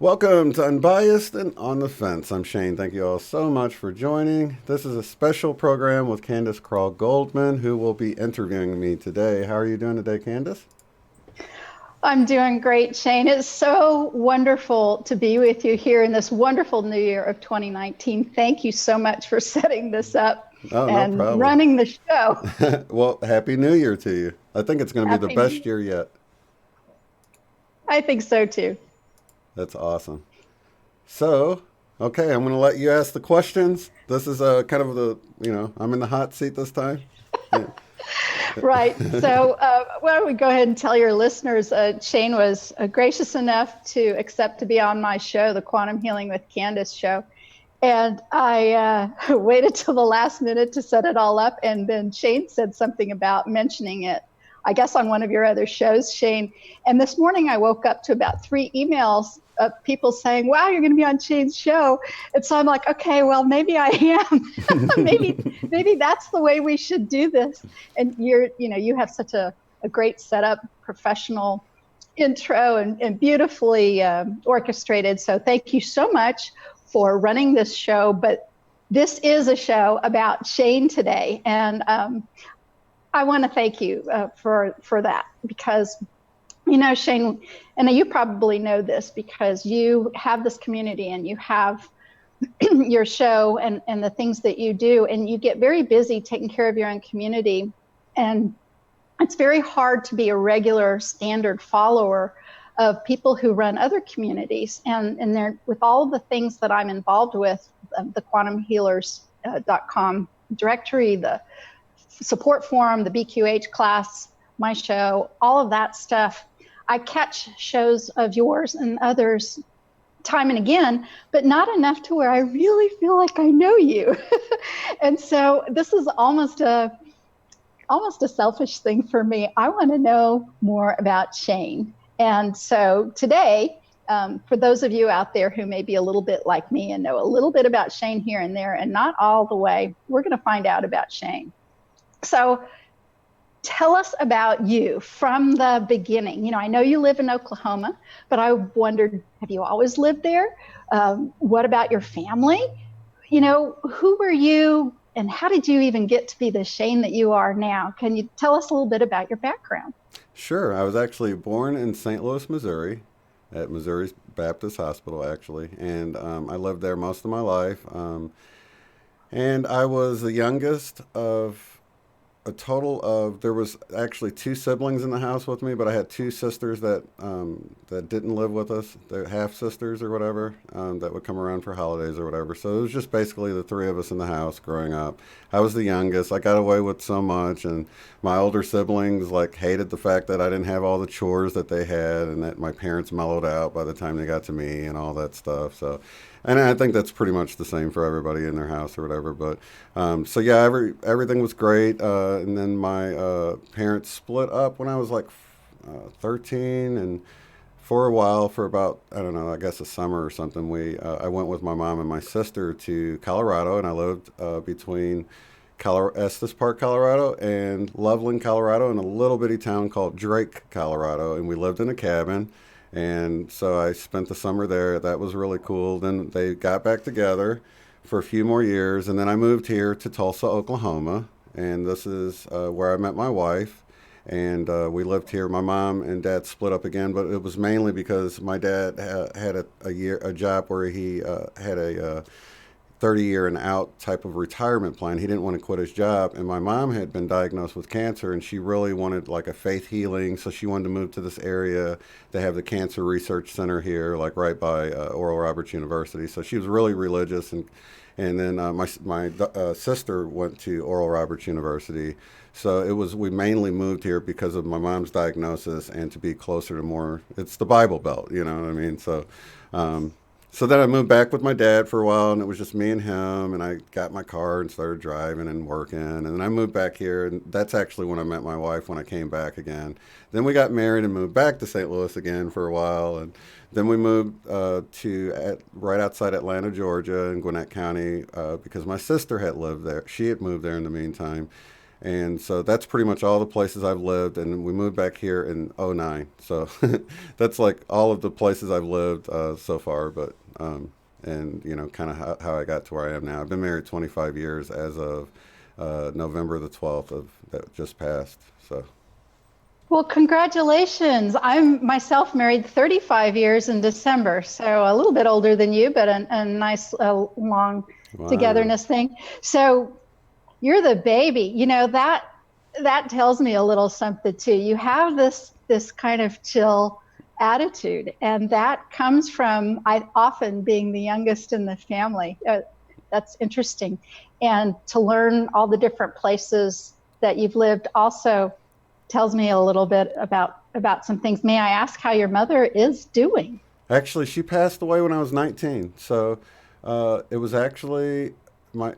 Welcome to Unbiased and On the Fence. I'm Shane. Thank you all so much for joining. This is a special program with Candace Craw-Goldman, who will be interviewing me today. How are you doing today, Candace? I'm doing great, Shane. It's so wonderful to be with you here in this wonderful new year of 2019. Thank you so much for setting this up and running the show. Well, Happy New Year to you. I think it's going to be the best year yet. I think so, too. That's awesome. So, okay, I'm going to let you ask the questions. This is kind of I'm in the hot seat this time. Yeah. Right. So why don't we go ahead and tell your listeners, Shane was gracious enough to accept to be on my show, the Quantum Healing with Candace show. And I waited till the last minute to set it all up. And then Shane said something about mentioning it, I guess, on one of your other shows, Shane. And this morning I woke up to about 3 emails of people saying, wow, you're going to be on Shane's show. And so I'm like, okay, well, maybe I am. maybe that's the way we should do this. And you have such a great setup, professional intro and beautifully orchestrated. So thank you so much for running this show. But this is a show about Shane today. And I want to thank you for that, because, Shane, and you probably know this because you have this community and you have your show and the things that you do, and you get very busy taking care of your own community. And it's very hard to be a regular standard follower of people who run other communities. And they're, with all of the things that I'm involved with, the quantumhealers.com directory, the support forum, the BQH class, my show, all of that stuff. I catch shows of yours and others time and again, but not enough to where I really feel like I know you. And so this is almost a selfish thing for me. I want to know more about Shane. And so today, for those of you out there who may be a little bit like me and know a little bit about Shane here and there and not all the way, we're going to find out about Shane. So tell us about you from the beginning. I know you live in Oklahoma, but I wondered, have you always lived there? What about your family? Who were you and how did you even get to be the Shane that you are now? Can you tell us a little bit about your background? Sure. I was actually born in St. Louis, Missouri, at Missouri Baptist Hospital, actually. And I lived there most of my life. And I was the youngest of a total of, there was actually 2 siblings in the house with me, but I had 2 sisters that didn't live with us. They're half sisters or whatever, that would come around for holidays or whatever. So it was just basically the 3 of us in the house growing up. I was the youngest. I got away with so much, and my older siblings hated the fact that I didn't have all the chores that they had, and that my parents mellowed out by the time they got to me and all that stuff. So, and I think that's pretty much the same for everybody in their house or whatever. But so yeah, everything was great. And then my parents split up when I was 13, and for a while, for about, I don't know, I guess a summer or something, I went with my mom and my sister to Colorado, and I lived between Estes Park, Colorado, and Loveland, Colorado, in a little bitty town called Drake, Colorado, and we lived in a cabin. And so I spent the summer there. That was really cool. Then they got back together for a few more years, and then I moved here to Tulsa, Oklahoma, and this is where I met my wife. And we lived here. My mom and dad split up again, but it was mainly because my dad had a job where he had 30-year and out type of retirement plan. He didn't want to quit his job. And my mom had been diagnosed with cancer, and she really wanted like a faith healing. So she wanted to move to this area. They have the Cancer Research Center here, like right by Oral Roberts University. So she was really religious. And then my sister went to Oral Roberts University. So we mainly moved here because of my mom's diagnosis and to be closer to more, it's the Bible Belt, you know what I mean? So then I moved back with my dad for a while, and it was just me and him, and I got my car and started driving and working. And then I moved back here, and that's actually when I met my wife when I came back again. Then we got married and moved back to St. Louis again for a while. And then we moved right outside Atlanta, Georgia in Gwinnett County because my sister had lived there. She had moved there in the meantime. And so that's pretty much all the places I've lived. And we moved back here in '09. So that's like all of the places I've lived so far. But, and, you know, kind of how I got to where I am now. I've been married 25 years as of November the 12th of that just passed. So. Well, congratulations. I'm myself married 35 years in December. So a little bit older than you, but a nice long togetherness thing. So you're the baby, you know, that tells me a little something too. You have this kind of chill attitude, and that comes from often being the youngest in the family. That's interesting. And to learn all the different places that you've lived also tells me a little bit about some things. May I ask how your mother is doing? Actually, she passed away when I was 19. So it was actually my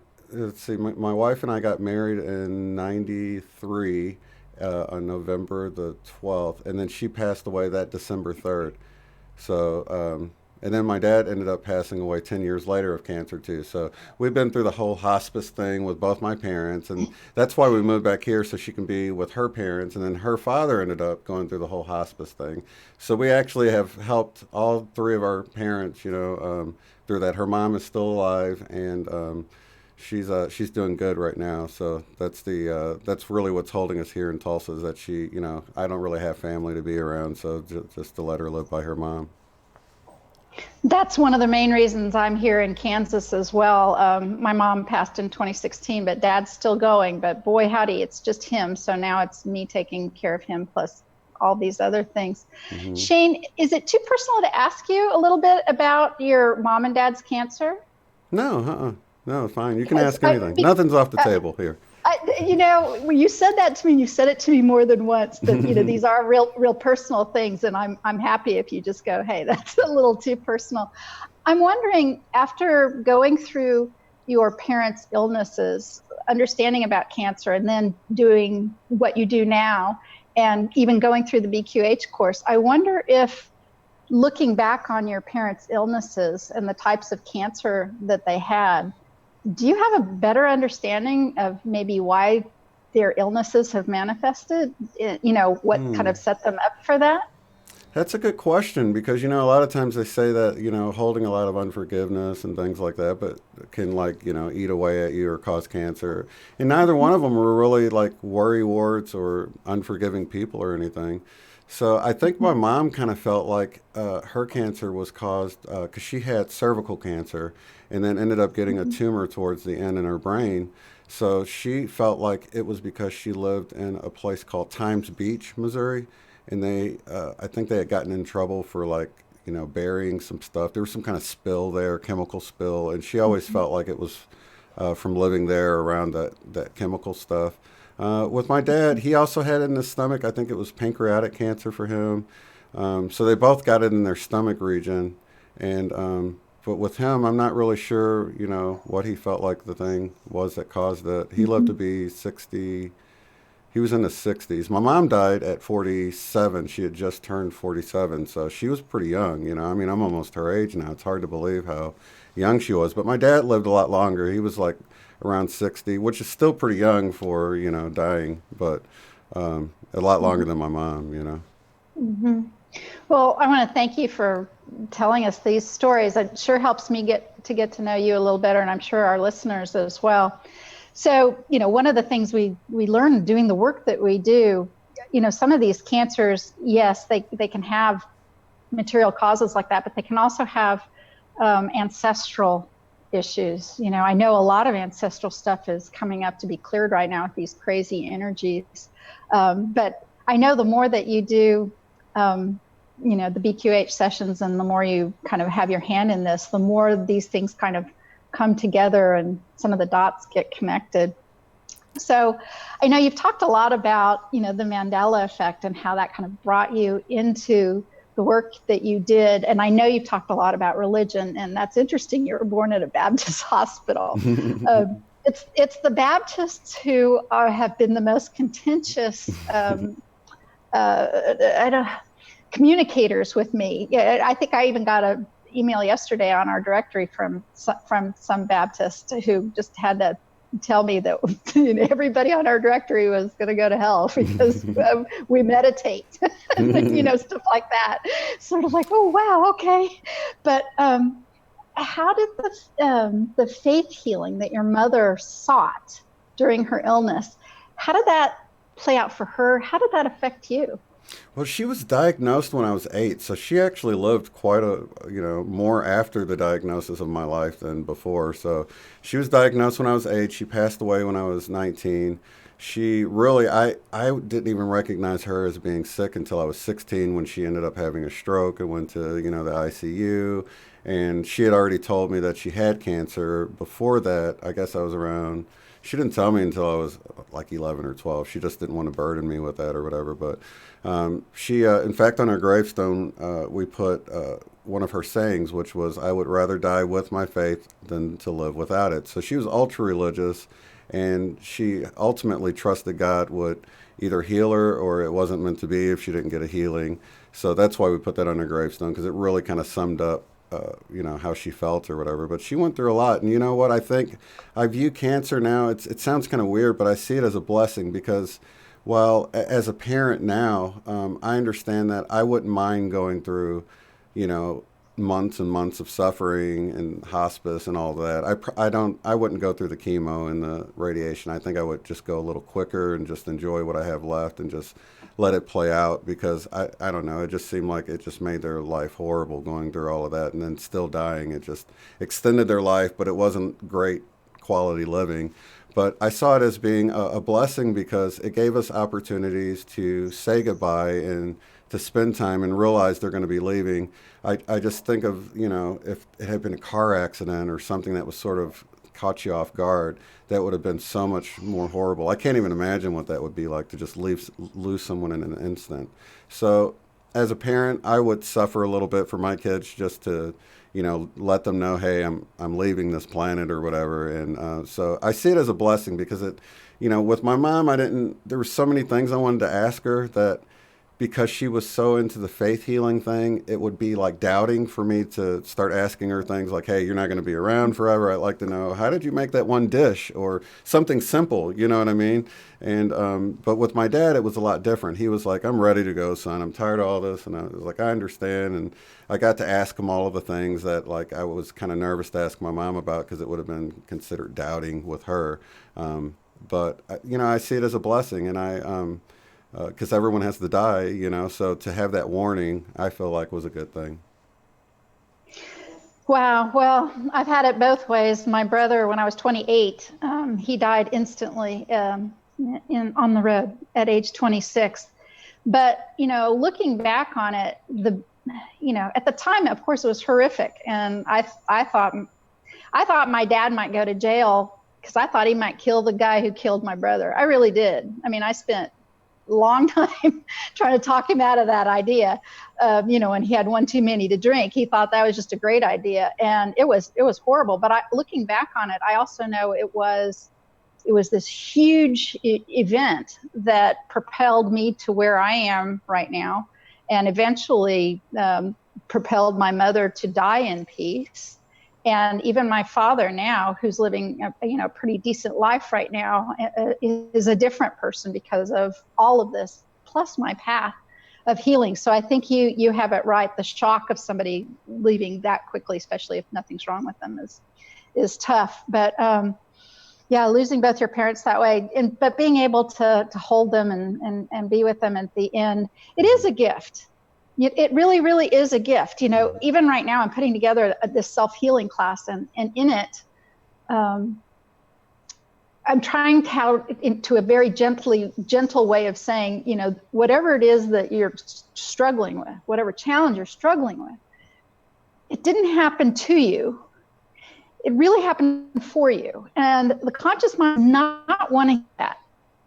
wife and I got married in '93 on November the 12th, and then she passed away that December 3rd. So, and then my dad ended up passing away 10 years later of cancer too. So we've been through the whole hospice thing with both my parents, and that's why we moved back here so she can be with her parents. And then her father ended up going through the whole hospice thing. So we actually have helped all three of our parents, you know, through that. Her mom is still alive, and she's doing good right now. So that's really what's holding us here in Tulsa, is that she, you know, I don't really have family to be around, so just to let her live by her mom. That's one of the main reasons I'm here in Kansas as well. My mom passed in 2016, but Dad's still going. But boy, howdy, it's just him. So now it's me taking care of him plus all these other things. Mm-hmm. Shane, is it too personal to ask you a little bit about your mom and dad's cancer? No, No, fine. You can ask anything. Nothing's off the table here. You know, when you said that to me, you said it to me more than once, that, you know, these are real personal things. And I'm happy if you just go, hey, that's a little too personal. I'm wondering, after going through your parents' illnesses, understanding about cancer, and then doing what you do now, and even going through the BQH course, I wonder if, looking back on your parents' illnesses and the types of cancer that they had, do you have a better understanding of maybe why their illnesses have manifested? You know, what kind of set them up for that? That's a good question, because, you know, a lot of times they say that, you know, holding a lot of unforgiveness and things like that, but can, like, you know, eat away at you or cause cancer. And neither one of them were really like worry warts or unforgiving people or anything. So I think my mom kind of felt like her cancer was caused because she had cervical cancer and then ended up getting a tumor towards the end in her brain. So she felt like it was because she lived in a place called Times Beach, Missouri. And I think they had gotten in trouble for, like, you know, burying some stuff. There was some kind of spill there, chemical spill. And she always felt like it was from living there around that chemical stuff. With my dad, he also had it in his stomach. I think it was pancreatic cancer for him. So they both got it in their stomach region. And but with him, I'm not really sure, you know, what he felt like the thing was that caused it. He lived to be 60. He was in the 60s. My mom died at 47. She had just turned 47. So she was pretty young, you know. I mean, I'm almost her age now. It's hard to believe how young she was. But my dad lived a lot longer. He was like around 60, which is still pretty young for, you know, dying, but a lot longer than my mom, you know. Mm-hmm. Well, I want to thank you for telling us these stories. It sure helps me get to know you a little better, and I'm sure our listeners as well. So, you know, one of the things we learn doing the work that we do, you know, some of these cancers, yes, they can have material causes like that, but they can also have ancestral issues. I know a lot of ancestral stuff is coming up to be cleared right now with these crazy energies. But I know the more that you do, the BQH sessions, and the more you kind of have your hand in this, the more these things kind of come together and some of the dots get connected. So I know you've talked a lot about, the Mandela effect and how that kind of brought you into the work that you did. And I know you've talked a lot about religion, and that's interesting. You were born at a Baptist hospital. It's the Baptists who have been the most contentious communicators with me. I think I even got an email yesterday on our directory from some Baptist who just had to tell me that everybody on our directory was going to go to hell because we meditate, stuff like that. Sort of like, oh, wow, okay. But how did the faith healing that your mother sought during her illness, how did that play out for her? How did that affect you? Well, she was diagnosed when I was 8, so she actually lived quite more after the diagnosis of my life than before. So she was diagnosed when I was 8. She passed away when I was 19. She really, I didn't even recognize her as being sick until I was 16 when she ended up having a stroke and went to, the ICU. And she had already told me that she had cancer. Before that, I guess I was around, she didn't tell me until I was like 11 or 12. She just didn't want to burden me with that or whatever. But she, in fact, on her gravestone, we put one of her sayings, which was, "I would rather die with my faith than to live without it." So she was ultra religious, and she ultimately trusted God would either heal her or it wasn't meant to be if she didn't get a healing. So that's why we put that on her gravestone, because it really kind of summed up how she felt or whatever. But she went through a lot. And you know what? I think I view cancer now, it sounds kind of weird, but I see it as a blessing because while as a parent now, I understand that I wouldn't mind going through, months and months of suffering and hospice and all that. I wouldn't go through the chemo and the radiation. I think I would just go a little quicker and just enjoy what I have left and just let it play out, because I don't know, it just seemed like it just made their life horrible going through all of that and then still dying. It just extended their life, but it wasn't great quality living. But I saw it as being a blessing because it gave us opportunities to say goodbye and to spend time and realize they're going to be leaving. I just think of, if it had been a car accident or something that was sort of caught you off guard, that would have been so much more horrible. I can't even imagine what that would be like to just lose someone in an instant. So as a parent, I would suffer a little bit for my kids just to, let them know, hey, I'm leaving this planet or whatever. And so I see it as a blessing because it, with my mom, there were so many things I wanted to ask her that because she was so into the faith healing thing, it would be like doubting for me to start asking her things like, hey, you're not going to be around forever. I'd like to know, how did you make that one dish, or something simple, you know what I mean? And, but with my dad, it was a lot different. He was like, I'm ready to go, son. I'm tired of all this. And I was like, I understand. And I got to ask him all of the things that like I was kind of nervous to ask my mom about because it would have been considered doubting with her. But, I see it as a blessing, and because everyone has to die, so to have that warning, I feel like was a good thing. Wow. Well, I've had it both ways. My brother, when I was 28, he died instantly on the road at age 26. But, looking back on it, at the time, of course, it was horrific. And I thought my dad might go to jail because I thought he might kill the guy who killed my brother. I really did. I mean, I spent long time trying to talk him out of that idea. When he had one too many to drink, he thought that was just a great idea, and it was horrible. But looking back on it, I also know it was this huge event that propelled me to where I am right now, and eventually propelled my mother to die in peace. And even my father now, who's living a pretty decent life right now, is a different person because of all of this, plus my path of healing. So I think you have it right. The shock of somebody leaving that quickly, especially if nothing's wrong with them, is tough. But losing both your parents that way, but being able to hold them and be with them at the end, it is a gift. It really, really is a gift. Even right now, I'm putting together this self-healing class, and in it, I'm trying to a very gentle way of saying, whatever it is that you're struggling with, whatever challenge you're struggling with, it didn't happen to you. It really happened for you. And the conscious mind not wanting that.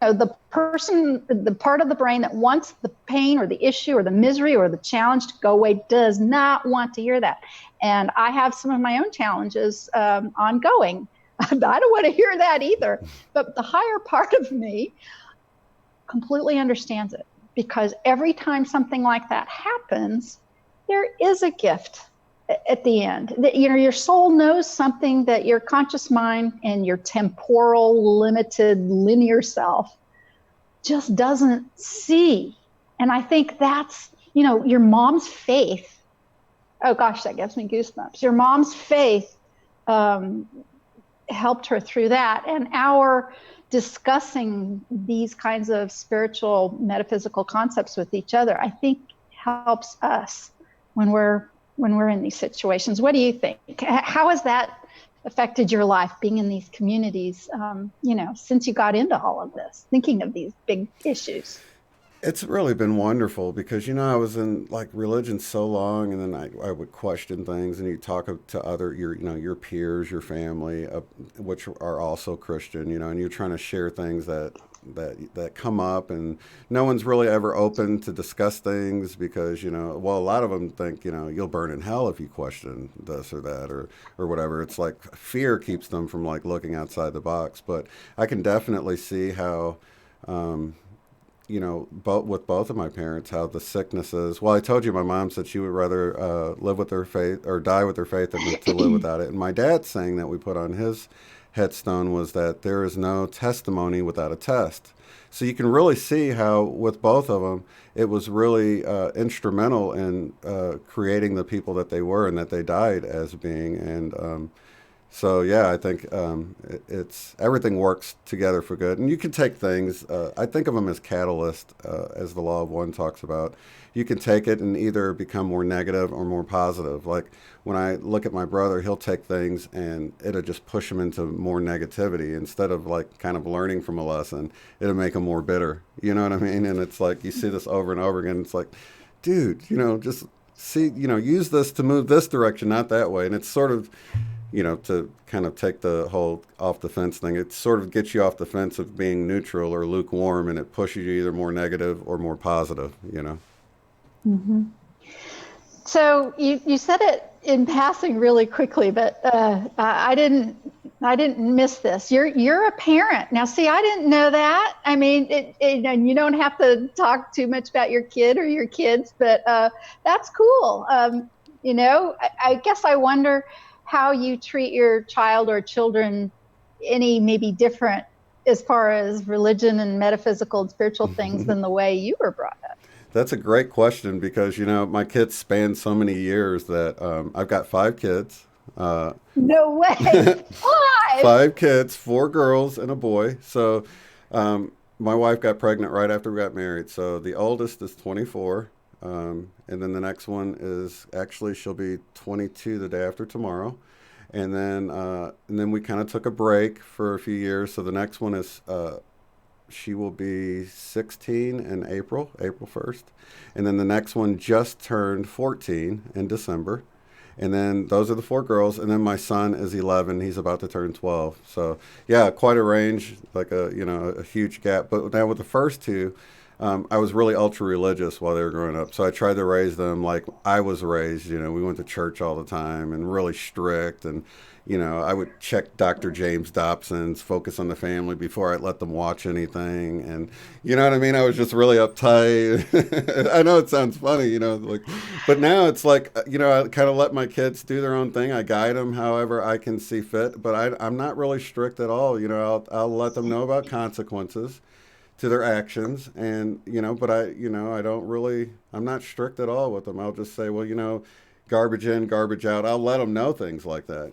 The part of the brain that wants the pain or the issue or the misery or the challenge to go away does not want to hear that. And I have some of my own challenges ongoing. I don't want to hear that either. But the higher part of me completely understands it, because every time something like that happens, there is a gift at the end. Your soul knows something that your conscious mind and your temporal, limited, linear self just doesn't see. And I think that's, your mom's faith. Oh gosh, that gives me goosebumps. Your mom's faith helped her through that. And our discussing these kinds of spiritual, metaphysical concepts with each other, I think helps us when we're in these situations. What do you think? How has that affected your life, being in these communities, since you got into all of this, thinking of these big issues? It's really been wonderful because, I was in like religion so long, and then I would question things, and you talk to your peers, your family, which are also Christian, and you're trying to share things that come up, and no one's really ever open to discuss things because, a lot of them think, you'll burn in hell if you question this or that or whatever. It's like fear keeps them from like looking outside the box. But I can definitely see how, with both of my parents, how the sicknesses. Well, I told you my mom said she would rather live with her faith or die with her faith than to live without it. And my dad's saying that we put on his headstone was that there is no testimony without a test. So you can really see how with both of them, it was really instrumental in creating the people that they were and that they died as being. And so, yeah, I think it's everything works together for good. And you can take things, I think of them as catalyst, as the law of one talks about. You can take it and either become more negative or more positive. Like when I look at my brother, he'll take things and it'll just push him into more negativity instead of like kind of learning from a lesson. It'll make him more bitter. You know what I mean? And it's like you see this over and over again. It's like, dude, just see, use this to move this direction, not that way. And it's sort of, to kind of take the whole off the fence thing, it sort of gets you off the fence of being neutral or lukewarm, and it pushes you either more negative or more positive, Mm-hmm. So you said it in passing really quickly, but I didn't miss this. You're a parent now. See, I didn't know that. I mean, and you don't have to talk too much about your kid or your kids, but that's cool. I guess I wonder how you treat your child or children, any maybe different as far as religion and metaphysical and spiritual things than the way you were brought up. That's a great question because, my kids span so many years that I've got 5 kids. No way! 5! 5 kids, 4 girls and a boy. So my wife got pregnant right after we got married. So the oldest is 24. And then the next one is actually she'll be 22 the day after tomorrow, and then we kind of took a break for a few years. So the next one is she will be 16 in April 1st, and then the next one just turned 14 in December, and then those are the 4 girls, and then my son is 11. He's about to turn 12. So yeah, quite a range, like a huge gap. But now with the first 2. I was really ultra religious while they were growing up, so I tried to raise them like I was raised. We went to church all the time and really strict, and I would check Dr. James Dobson's Focus on the Family before I'd let them watch anything, and you know what I mean. I was just really uptight. I know it sounds funny, but now it's like I kind of let my kids do their own thing. I guide them however I can see fit, but I'm not really strict at all. I'll let them know about consequences to their actions, and but I don't really, I'm not strict at all with them. I'll just say, well, garbage in, garbage out. I'll let them know things like that,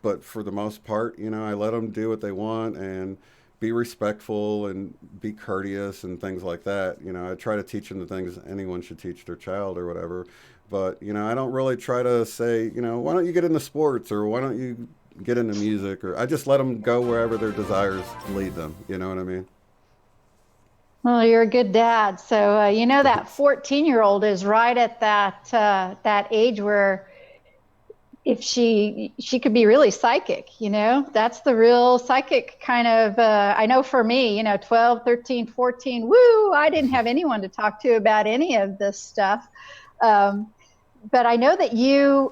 but for the most part, I let them do what they want and be respectful and be courteous and things like that. I try to teach them the things anyone should teach their child or whatever. But, I don't really try to say, why don't you get into sports or why don't you get into music, or I just let them go wherever their desires lead them. You know what I mean? Well, you're a good dad. So, that 14-year-old is right at that age where if she could be really psychic, that's the real psychic kind of, I know for me, 12, 13, 14, woo, I didn't have anyone to talk to about any of this stuff. But I know that you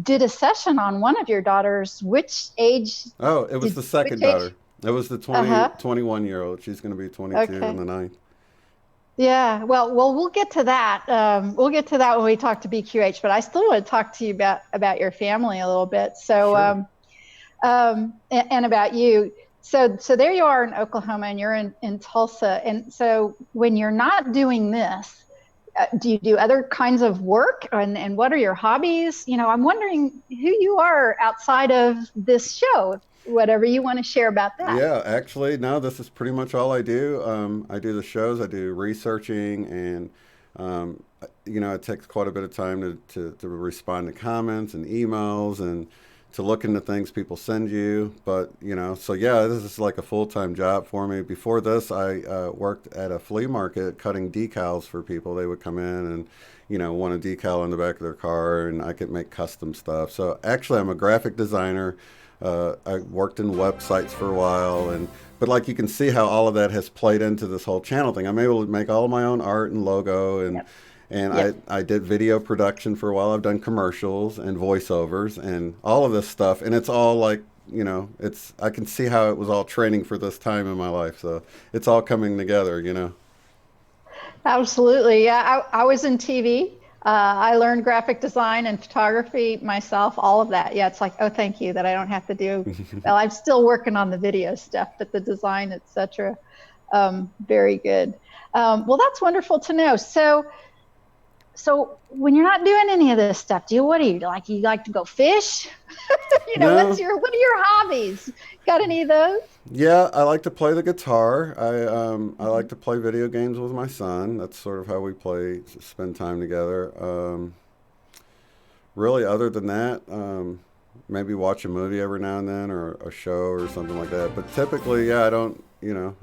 did a session on one of your daughters. Which age? Oh, it was the second daughter. It was the 21-year-old. She's going to be 22 on the 9th. Yeah, well, we'll get to that. We'll get to that when we talk to BQH. But I still want to talk to you about your family a little bit. So, sure. And about you. So there you are in Oklahoma, and you're in Tulsa. And so when you're not doing this, do you do other kinds of work, and what are your hobbies? I'm wondering who you are outside of this show, whatever you want to share about that. Yeah, actually, no, this is pretty much all I do. I do the shows, I do researching, and, it takes quite a bit of time to respond to comments and emails and to look into things people send you. But, so yeah, this is like a full-time job for me. Before this, I worked at a flea market cutting decals for people. They would come in and, want a decal on the back of their car, and I could make custom stuff. So actually, I'm a graphic designer. I worked in websites for a while, but like you can see how all of that has played into this whole channel thing. I'm able to make all of my own art and logo, and I did video production for a while. I've done commercials and voiceovers and all of this stuff, and it's all like, I can see how it was all training for this time in my life. So it's all coming together. Absolutely. Yeah, I was in TV. I learned graphic design and photography myself, all of that. Yeah, it's like, oh, thank you that I don't have to do. Well, I'm still working on the video stuff, but the design, etc. Very good. Well, that's wonderful to know. So when you're not doing any of this stuff, what do you like? You like to go fish? No. What are your hobbies? Got any of those? Yeah, I like to play the guitar. I like to play video games with my son. That's sort of how we spend time together. Really, other than that, maybe watch a movie every now and then, or a show or something like that. But typically, yeah,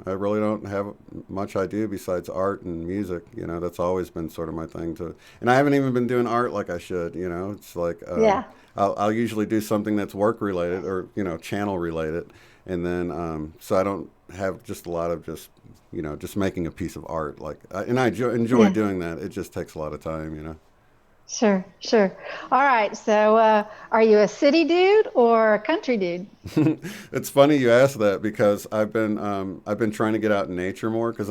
I really don't have much I do besides art and music. That's always been sort of my thing too. And I haven't even been doing art like I should. It's like, I'll usually do something that's work related or, channel related. And then, so I don't have just a lot of just making a piece of art. And I enjoy doing that. It just takes a lot of time. Sure. All right. So are you a city dude or a country dude? It's funny you ask that, because I've been trying to get out in nature more, because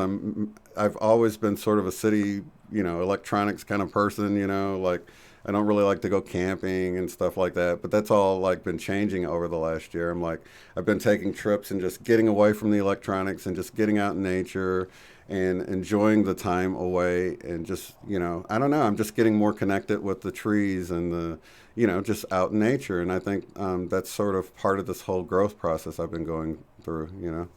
I've always been sort of a city, electronics kind of person, like I don't really like to go camping and stuff like that, but that's all like been changing over the last year. I've been taking trips and just getting away from the electronics and just getting out in nature and enjoying the time away, and just, I don't know, I'm just getting more connected with the trees and just out in nature. And I think that's sort of part of this whole growth process I've been going through.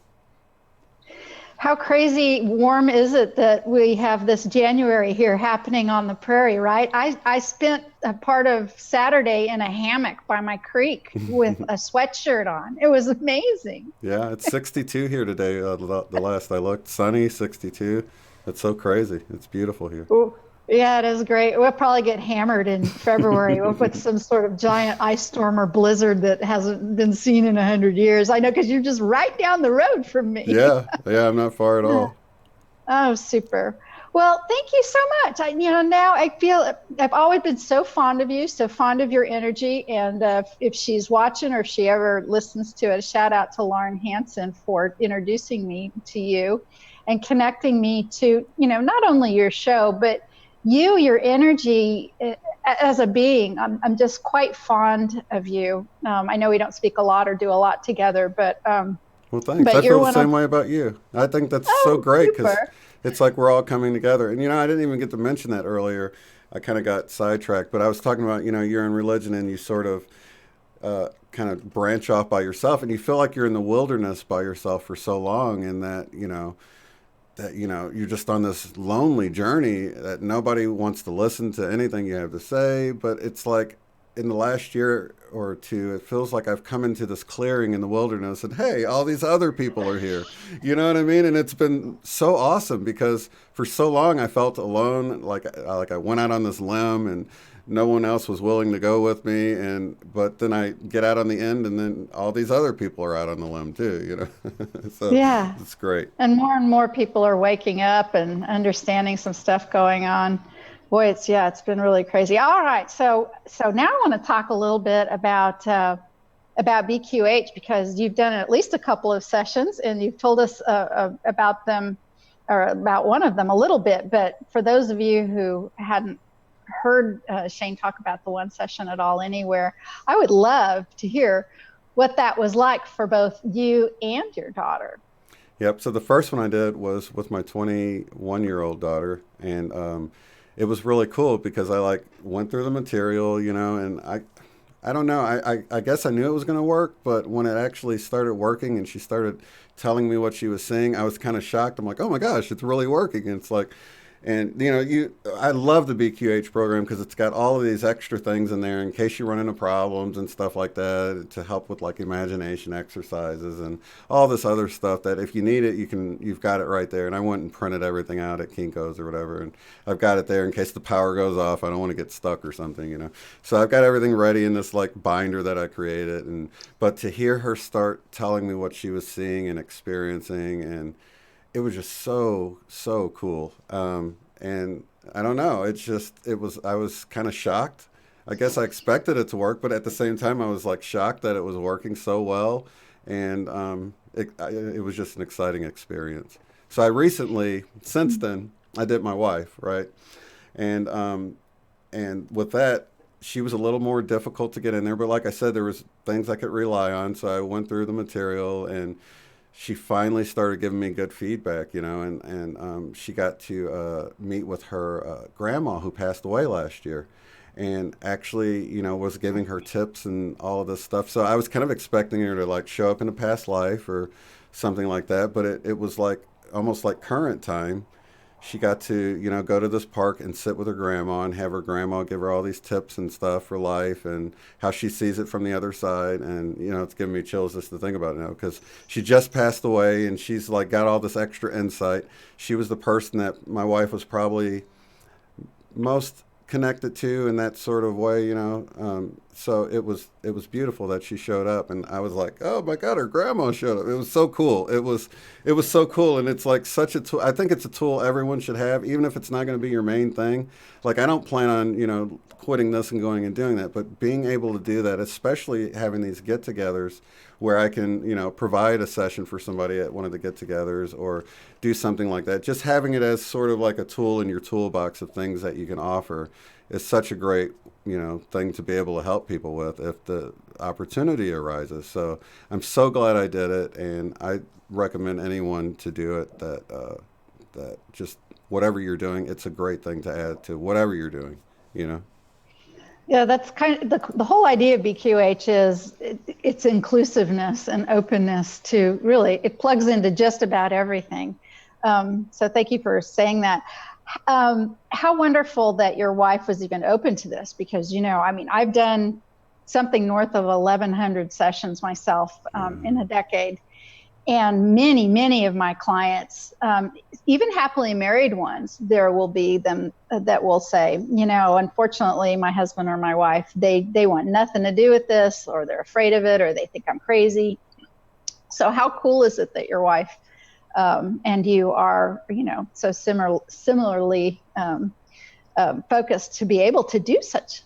How crazy warm is it that we have this January here happening on the prairie, right? I spent a part of Saturday in a hammock by my creek with a sweatshirt on. It was amazing. Yeah, it's 62 here today. The last I looked, sunny, 62. It's so crazy. It's beautiful here. Ooh. Yeah, it is great. We'll probably get hammered in February with some sort of giant ice storm or blizzard that hasn't been seen in 100 years. I know, because you're just right down the road from me. Yeah, I'm not far at all. Oh, super. Well, thank you so much. Now I feel I've always been so fond of you, so fond of your energy. And if she's watching, or if she ever listens to it, a shout out to Lauren Hansen for introducing me to you and connecting me to, not only your show, but your energy as a being. I'm just quite fond of you. I know we don't speak a lot or do a lot together, but well, thanks. I feel the same way about you. I think that's so great, because it's like we're all coming together. And I didn't even get to mention that earlier. I kind of got sidetracked, but I was talking about you're in religion, and you sort of kind of branch off by yourself, and you feel like you're in the wilderness by yourself for so long, and that you're just on this lonely journey that nobody wants to listen to anything you have to say. But it's like in the last year or two, it feels like I've come into this clearing in the wilderness, and hey, all these other people are here. You know what I mean? And it's been so awesome because for so long I felt alone, like I went out on this limb and no one else was willing to go with me. But then I get out on the end, and then all these other people are out on the limb too. So Yeah. it's great. And more people are waking up and understanding some stuff going on. Boy, it's been really crazy. All right, so now I want to talk a little bit about BQH, because you've done at least a couple of sessions and you've told us about them, or about one of them a little bit. But for those of you who hadn't heard Shane talk about the one session at all anywhere, I would love to hear what that was like for both you and your daughter. Yep. So the first one I did was with my 21-year-old daughter, and it was really cool because I went through the material, and I don't know, I guess I knew it was going to work, but when it actually started working and she started telling me what she was seeing, I was kind of shocked. I'm like, oh my gosh, it's really working. And it's like, and I love the BQH program because it's got all of these extra things in there in case you run into problems and stuff like that, to help with like imagination exercises and all this other stuff that if you need it, you've got it right there. And I went and printed everything out at Kinko's or whatever, and I've got it there in case the power goes off. I don't want to get stuck or something. So I've got everything ready in this like binder that I created, but to hear her start telling me what she was seeing and experiencing, and it was just so cool. And I don't know, I was kind of shocked. I guess I expected it to work, but at the same time, I was like shocked that it was working so well. And it was just an exciting experience. So I recently, since then, I did my wife, right? And with that, she was a little more difficult to get in there. But like I said, there was things I could rely on. So I went through the material, and she finally started giving me good feedback, and she got to meet with her grandma who passed away last year, and actually, was giving her tips and all of this stuff. So I was kind of expecting her to like show up in a past life or something like that, but it was like almost like current time. She got to, go to this park and sit with her grandma and have her grandma give her all these tips and stuff for life and how she sees it from the other side. And, it's giving me chills just to think about it now, because she just passed away and she's like got all this extra insight. She was the person that my wife was probably most connected to in that sort of way, so it was beautiful that she showed up, and I was like, oh my God, her grandma showed up. It was so cool. It was so cool, and it's like such a tool. I think it's a tool everyone should have, even if it's not going to be your main thing. Like I don't plan on quitting this and going and doing that, but being able to do that, especially having these get-togethers where I can provide a session for somebody at one of the get-togethers or do something like that. Just having it as sort of like a tool in your toolbox of things that you can offer is such a great thing to be able to help people with if the opportunity arises. So I'm so glad I did it, and I recommend anyone to do it that just whatever you're doing, it's a great thing to add to whatever you're doing. Yeah, that's kind of the whole idea of BQH is its inclusiveness and openness to really, it plugs into just about everything. So thank you for saying that. How wonderful that your wife was even open to this, because, I've done something north of 1,100 sessions myself in a decade. And many, many of my clients, even happily married ones, there will be them that will say, unfortunately, my husband or my wife, they want nothing to do with this, or they're afraid of it, or they think I'm crazy. So how cool is it that your wife and you are, so similarly focused to be able to do such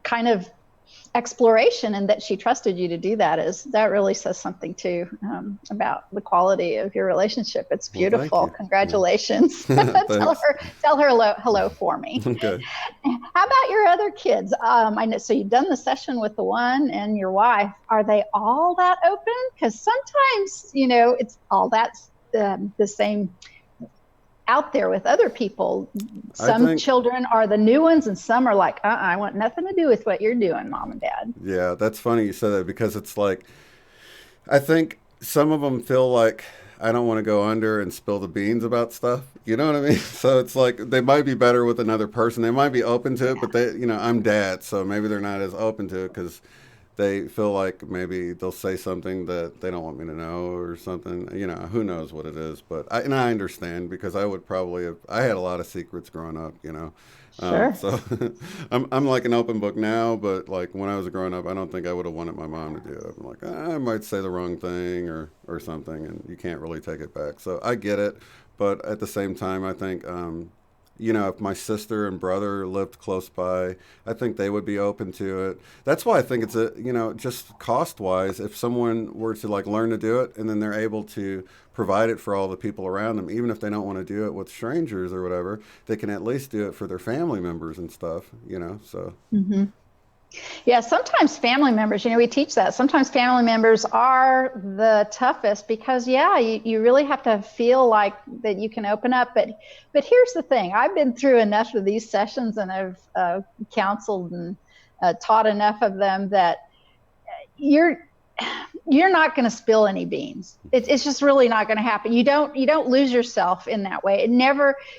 kind of exploration, and that she trusted you to do that really says something too about the quality of your relationship. It's beautiful. Well, congratulations. Yeah. tell her hello for me. Okay. How about your other kids? I know, so you've done the session with the one and your wife. Are they all that open? Because sometimes, it's all that's the same out there with other people. I Some think, children are the new ones, and some are like, I want nothing to do with what you're doing, mom and dad. yeah, that's funny you said that because it's like, I think some of them feel like I don't want to go under and spill the beans about stuff. You know what I mean? So it's like they might be better with another person. They might be open to it, but they, I'm dad, so maybe they're not as open to it because they feel like maybe they'll say something that they don't want me to know or something. Who knows what it is. But I understand because I would probably have, I had a lot of secrets growing up. Sure. So I'm like an open book now, but like when I was growing up, I don't think I would have wanted my mom to do it. I'm like, I might say the wrong thing or something, and you can't really take it back. So I get it. But at the same time, I think, if my sister and brother lived close by, I think they would be open to it. That's why I think it's just cost wise, if someone were to like learn to do it and then they're able to provide it for all the people around them, even if they don't want to do it with strangers or whatever, they can at least do it for their family members and stuff. So. Mm-hmm. Yeah, sometimes family members, we teach that. Sometimes family members are the toughest because, yeah, you really have to feel like that you can open up. But here's the thing. I've been through enough of these sessions and I've counseled and taught enough of them that you're not going to spill any beans. It's just really not going to happen. You don't lose yourself in that way.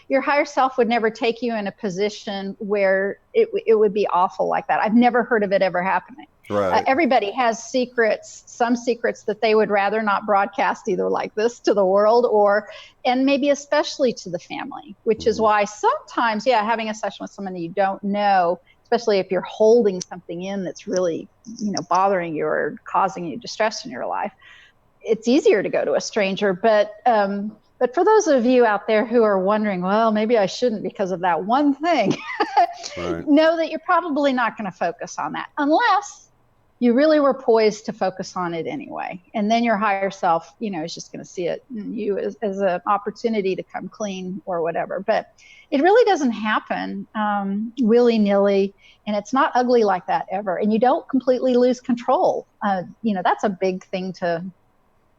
Your higher self would never take you in a position where it would be awful like that. I've never heard of it ever happening. Right. Everybody has secrets, some secrets that they would rather not broadcast either like this to the world and maybe especially to the family, which is why sometimes, having a session with someone you don't know, especially if you're holding something in that's really, bothering you or causing you distress in your life, it's easier to go to a stranger. But for those of you out there who are wondering, well, maybe I shouldn't because of that one thing, right. Know that you're probably not going to focus on that unless you really were poised to focus on it anyway. And then your higher self, is just going to see it you as an opportunity to come clean or whatever. But it really doesn't happen willy-nilly. And it's not ugly like that ever. And you don't completely lose control. That's a big thing to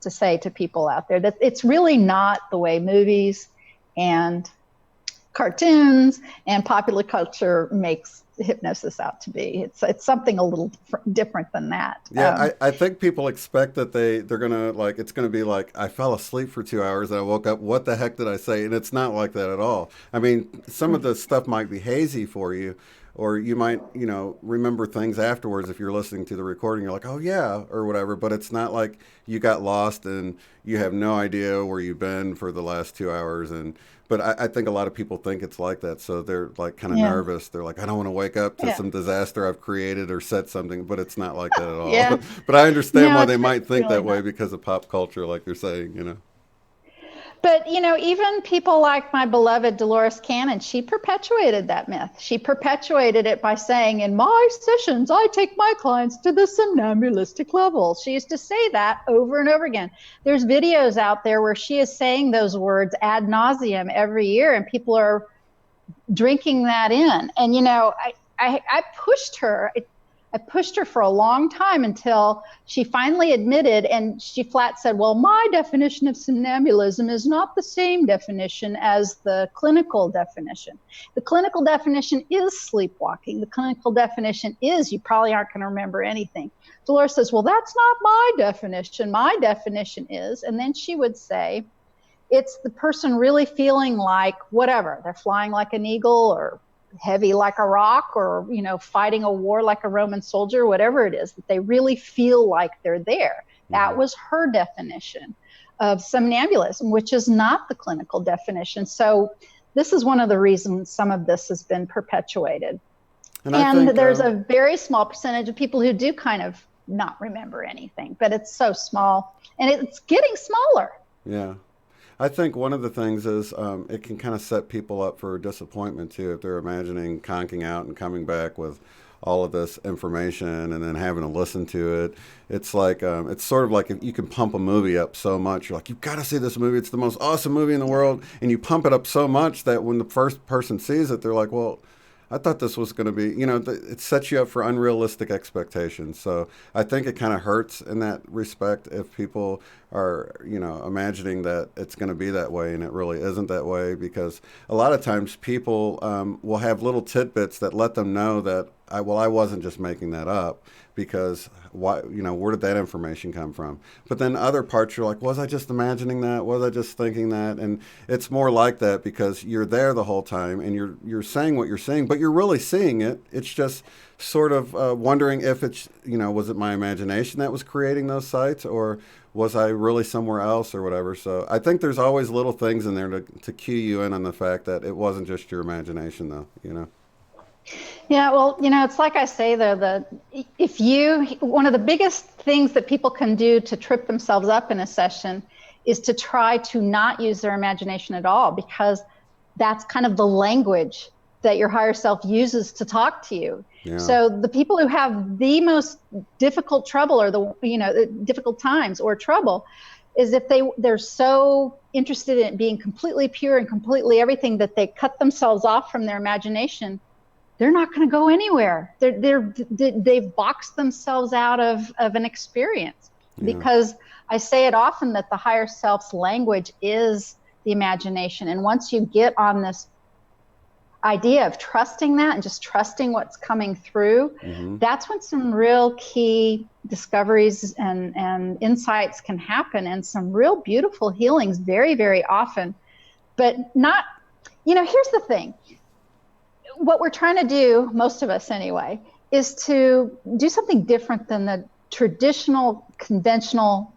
say to people out there, that it's really not the way movies and cartoons and popular culture makes hypnosis out to be. It's something a little different than that. Yeah, I think people expect that they're gonna it's gonna be like I fell asleep for 2 hours and I woke up. What the heck did I say? And it's not like that at all. I mean, some of the stuff might be hazy for you, or you might remember things afterwards if you're listening to the recording. You're like, oh yeah, or whatever. But it's not like you got lost and you have no idea where you've been for the last 2 hours. But I think a lot of people think it's like that, so they're like kind of nervous. They're like, I don't want to wake up to some disaster I've created or said something, but it's not like that at all. But I understand why they might think that way because of pop culture, like you're saying. But, even people like my beloved Dolores Cannon, she perpetuated that myth. She perpetuated it by saying, in my sessions, I take my clients to the somnambulistic level. She used to say that over and over again. There's videos out there where she is saying those words ad nauseum every year, and people are drinking that in. And, I pushed her. I pushed her for a long time until she finally admitted, and she flat said, well, my definition of somnambulism is not the same definition as the clinical definition. The clinical definition is sleepwalking. The clinical definition is you probably aren't going to remember anything. Dolores says, well, that's not my definition. My definition is, and then she would say, it's the person really feeling like whatever. They're flying like an eagle or heavy like a rock or, fighting a war like a Roman soldier, whatever it is, that they really feel like they're there. That was her definition of somnambulism, which is not the clinical definition. So this is one of the reasons some of this has been perpetuated. And there's a very small percentage of people who do kind of not remember anything, but it's so small and it's getting smaller. Yeah. I think one of the things is it can kind of set people up for disappointment too if they're imagining conking out and coming back with all of this information and then having to listen to it. It's like it's sort of like if you can pump a movie up so much, you're like, you've got to see this movie. It's the most awesome movie in the world, and you pump it up so much that when the first person sees it, they're like, well, I thought this was going to be, it sets you up for unrealistic expectations. So I think it kind of hurts in that respect if people are, imagining that it's going to be that way and it really isn't that way, because a lot of times people will have little tidbits that let them know that, I wasn't just making that up, because why, where did that information come from? But then other parts, you're like, was I just imagining that? Was I just thinking that? And it's more like that because you're there the whole time and you're saying what you're saying, but you're really seeing it. It's just sort of wondering if it's, was it my imagination that was creating those sites, or was I really somewhere else or whatever? So I think there's always little things in there to cue you in on the fact that it wasn't just your imagination, though. Yeah, well, it's like I say, though, that one of the biggest things that people can do to trip themselves up in a session is to try to not use their imagination at all, because that's kind of the language that your higher self uses to talk to you. Yeah. So the people who have the most difficult trouble, or the difficult times or trouble, is if they're so interested in being completely pure and completely everything that they cut themselves off from their imagination. They're not going to go anywhere. They've boxed themselves out of an experience. Yeah. Because I say it often that the higher self's language is the imagination. And once you get on this idea of trusting that and just trusting what's coming through, that's when some real key discoveries and insights can happen, and some real beautiful healings very, very often. But not, here's the thing. What we're trying to do, most of us anyway, is to do something different than the traditional, conventional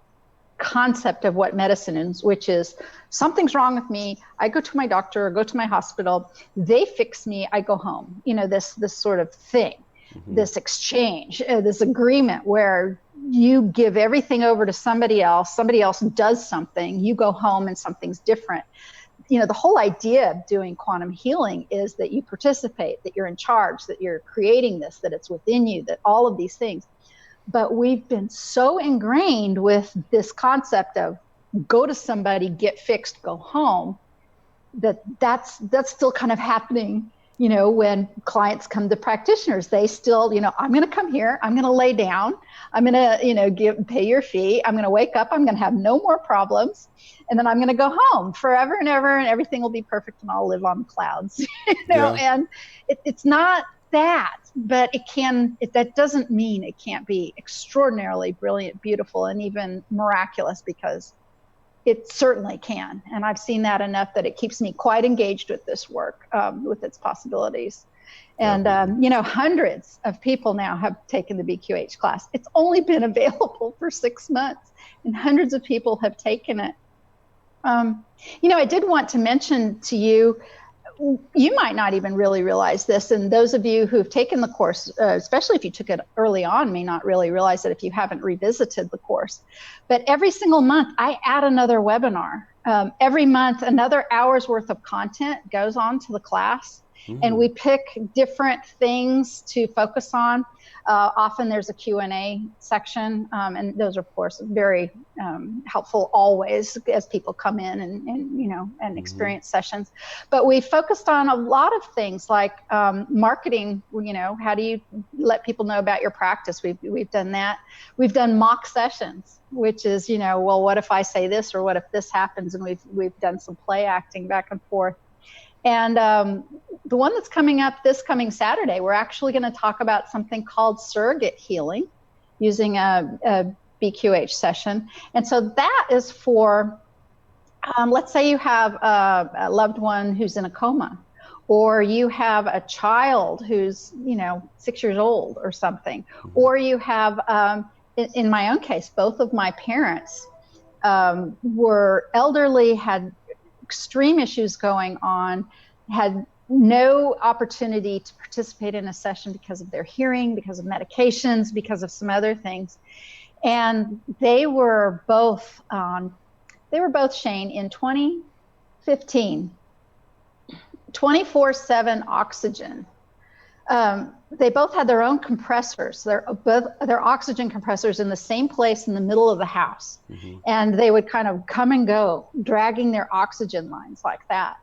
concept of what medicine is, which is something's wrong with me. I go to my doctor or go to my hospital. They fix me. I go home. This sort of thing, this exchange, this agreement where you give everything over to somebody else. Somebody else does something. You go home and something's different. The whole idea of doing quantum healing is that you participate, that you're in charge, that you're creating this, that it's within you, that all of these things. But we've been so ingrained with this concept of go to somebody, get fixed, go home, that's still kind of happening. When clients come to practitioners, they still, I'm going to come here, I'm going to lay down, I'm going to, pay your fee, I'm going to wake up, I'm going to have no more problems, and then I'm going to go home forever and ever, and everything will be perfect, and I'll live on the clouds, Yeah. And it's not that, but that doesn't mean it can't be extraordinarily brilliant, beautiful, and even miraculous, because it certainly can. And I've seen that enough that it keeps me quite engaged with this work, with its possibilities. And, hundreds of people now have taken the BQH class. It's only been available for 6 months, and hundreds of people have taken it. I did want to mention to you, you might not even really realize this, and those of you who've taken the course, especially if you took it early on, may not really realize it if you haven't revisited the course. But every single month, I add another webinar. Every month, another hour's worth of content goes on to the class, and we pick different things to focus on. Often there's a Q&A section, and those are, of course, very helpful always as people come in and experience sessions. But we focused on a lot of things like marketing. How do you let people know about your practice? We've done that. We've done mock sessions, which is well, what if I say this, or what if this happens? And we've done some play acting back and forth. And the one that's coming up this coming Saturday, we're actually going to talk about something called surrogate healing using a BQH session. And so that is for, let's say you have a loved one who's in a coma, or you have a child who's, 6 years old or something, or you have, in my own case, both of my parents were elderly, had extreme issues going on, had no opportunity to participate in a session because of their hearing, because of medications, because of some other things. And they were both, Shane, in 2015, 24/7 oxygen. They both had their own compressors, their oxygen compressors in the same place in the middle of the house. And they would kind of come and go, dragging their oxygen lines like that.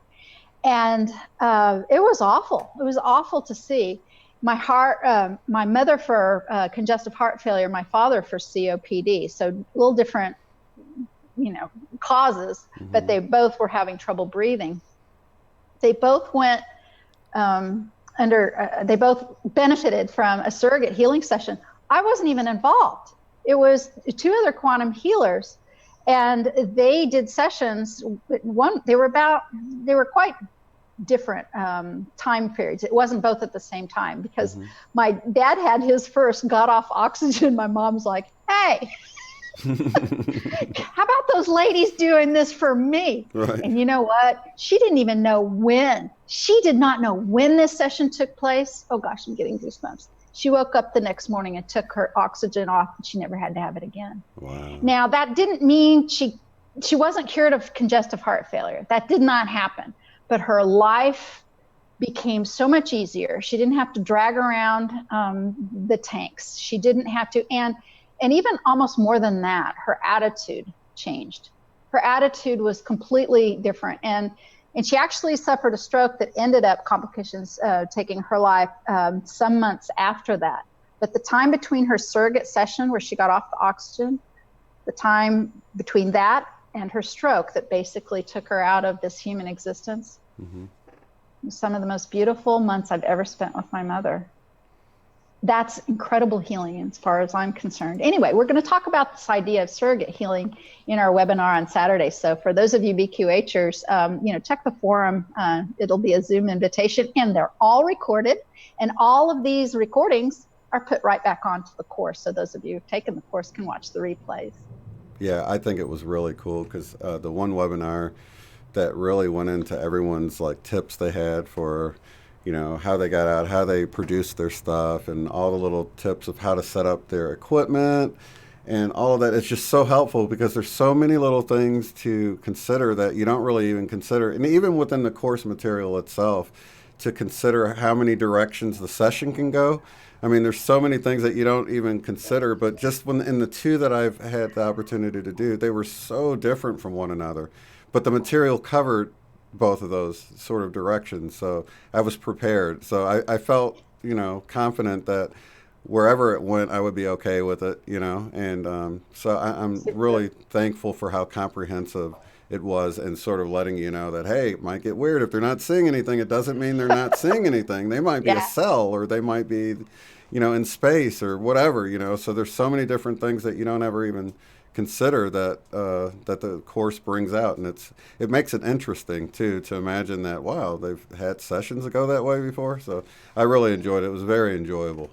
And it was awful. It was awful to see. My heart, my mother for congestive heart failure, my father for COPD. So a little different, causes, but they both were having trouble breathing. They both went they both benefited from a surrogate healing session. I wasn't even involved. It was two other quantum healers, and they did sessions. They were quite different time periods. It wasn't both at the same time, because my dad had his first, got off oxygen. My mom's like, hey, how about those ladies doing this for me? Right. And you know what? She didn't even know when. She did not know when this session took place. Oh gosh, I'm getting goosebumps. She woke up the next morning and took her oxygen off, and she never had to have it again. Wow. Now, that didn't mean she wasn't cured of congestive heart failure. That did not happen. But her life became so much easier. She didn't have to drag around the tanks. She didn't have to, and even almost more than that, her attitude changed. Her attitude was completely different. And she actually suffered a stroke that ended up complications taking her life some months after that. But the time between her surrogate session where she got off the oxygen, the time between that and her stroke that basically took her out of this human existence, some of the most beautiful months I've ever spent with my mother. That's incredible healing as far as I'm concerned. Anyway, we're going to talk about this idea of surrogate healing in our webinar on Saturday. So for those of you BQHers, check the forum. It'll be a Zoom invitation, and they're all recorded. And all of these recordings are put right back onto the course. So those of you who've taken the course can watch the replays. Yeah, I think it was really cool, because the one webinar that really went into everyone's tips they had for, how they got out, how they produced their stuff, and all the little tips of how to set up their equipment and all of that. It's just so helpful, because there's so many little things to consider that you don't really even consider. And even within the course material itself, to consider how many directions the session can go. I mean, there's so many things that you don't even consider, but just when in the two that I've had the opportunity to do, they were so different from one another. But the material covered both of those sort of directions, so I was prepared. So I felt, confident that wherever it went, I would be okay with it, And so I'm really thankful for how comprehensive it was, and sort of letting you know that, hey, it might get weird if they're not seeing anything. It doesn't mean they're not seeing anything. They might be a cell, or they might be, in space or whatever, So there's so many different things that you don't ever even consider that that the course brings out, and it makes it interesting too to imagine that, wow, they've had sessions that go that way before. So I really enjoyed it. It was very enjoyable.